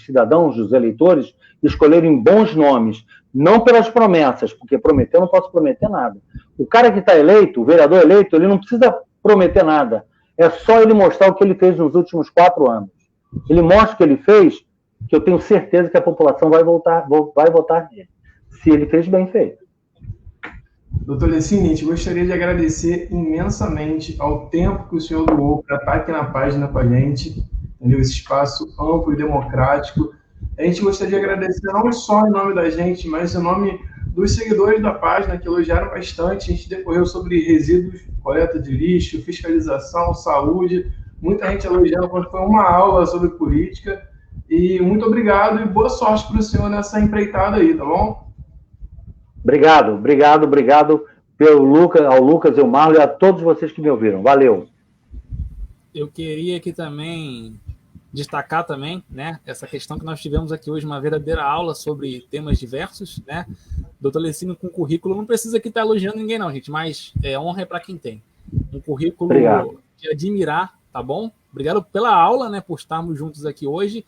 cidadãos, os eleitores, escolherem bons nomes, não pelas promessas, porque prometer eu não posso prometer nada. O cara que está eleito, o vereador eleito, ele não precisa prometer nada, é só ele mostrar o que ele fez nos últimos 4 anos. Ele mostra o que ele fez, que eu tenho certeza que a população vai votar nele, se ele fez bem feito. Doutor Lessini, a gente gostaria de agradecer imensamente ao tempo que o senhor doou para estar aqui na página com a gente, entendeu? Esse espaço amplo e democrático. A gente gostaria de agradecer não só em nome da gente, mas em nome dos seguidores da página, que elogiaram bastante. A gente decorreu sobre resíduos, coleta de lixo, fiscalização, saúde. Muita gente elogiando, quando foi uma aula sobre política. E muito obrigado e boa sorte para o senhor nessa empreitada aí, tá bom? Obrigado ao Lucas e ao Marlon e a todos vocês que me ouviram. Valeu. Eu queria aqui também destacar também, né, essa questão que nós tivemos aqui hoje, uma verdadeira aula sobre temas diversos, né? Doutor Lessini com currículo, não precisa aqui estar elogiando ninguém não, gente, mas honra é para quem tem. Um currículo de admirar, tá bom? Obrigado pela aula, né, por estarmos juntos aqui hoje.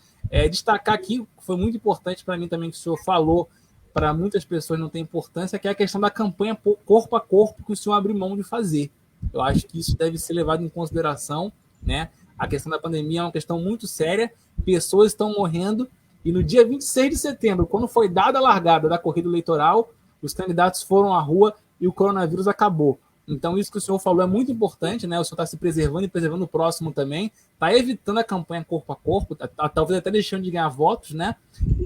Destacar aqui, foi muito importante para mim também que o senhor falou para muitas pessoas não tem importância, que é a questão da campanha corpo a corpo que o senhor abriu mão de fazer. Eu acho que isso deve ser levado em consideração, né? A questão da pandemia é uma questão muito séria, pessoas estão morrendo, e no dia 26 de setembro, quando foi dada a largada da corrida eleitoral, os candidatos foram à rua e o coronavírus acabou. Então, isso que o senhor falou é muito importante, né? O senhor está se preservando e preservando o próximo também, está evitando a campanha corpo a corpo, talvez até deixando de ganhar votos, né?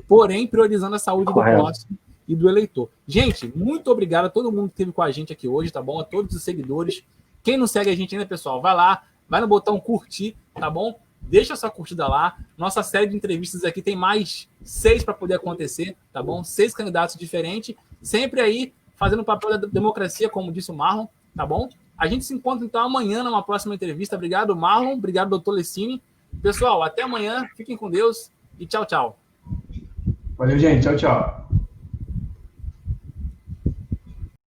Porém, priorizando a saúde do próximo e do eleitor. Gente, muito obrigado a todo mundo que esteve com a gente aqui hoje, tá bom? A todos os seguidores. Quem não segue a gente ainda, pessoal, vai lá, vai no botão curtir, tá bom? Deixa sua curtida lá. Nossa série de entrevistas aqui tem mais 6 para poder acontecer, tá bom? 6 candidatos diferentes, sempre aí fazendo o papel da democracia, como disse o Marlon, tá bom? A gente se encontra então amanhã numa próxima entrevista. Obrigado, Marlon. Obrigado, doutor Lessini. Pessoal, até amanhã. Fiquem com Deus e tchau, tchau. Valeu, gente. Tchau, tchau.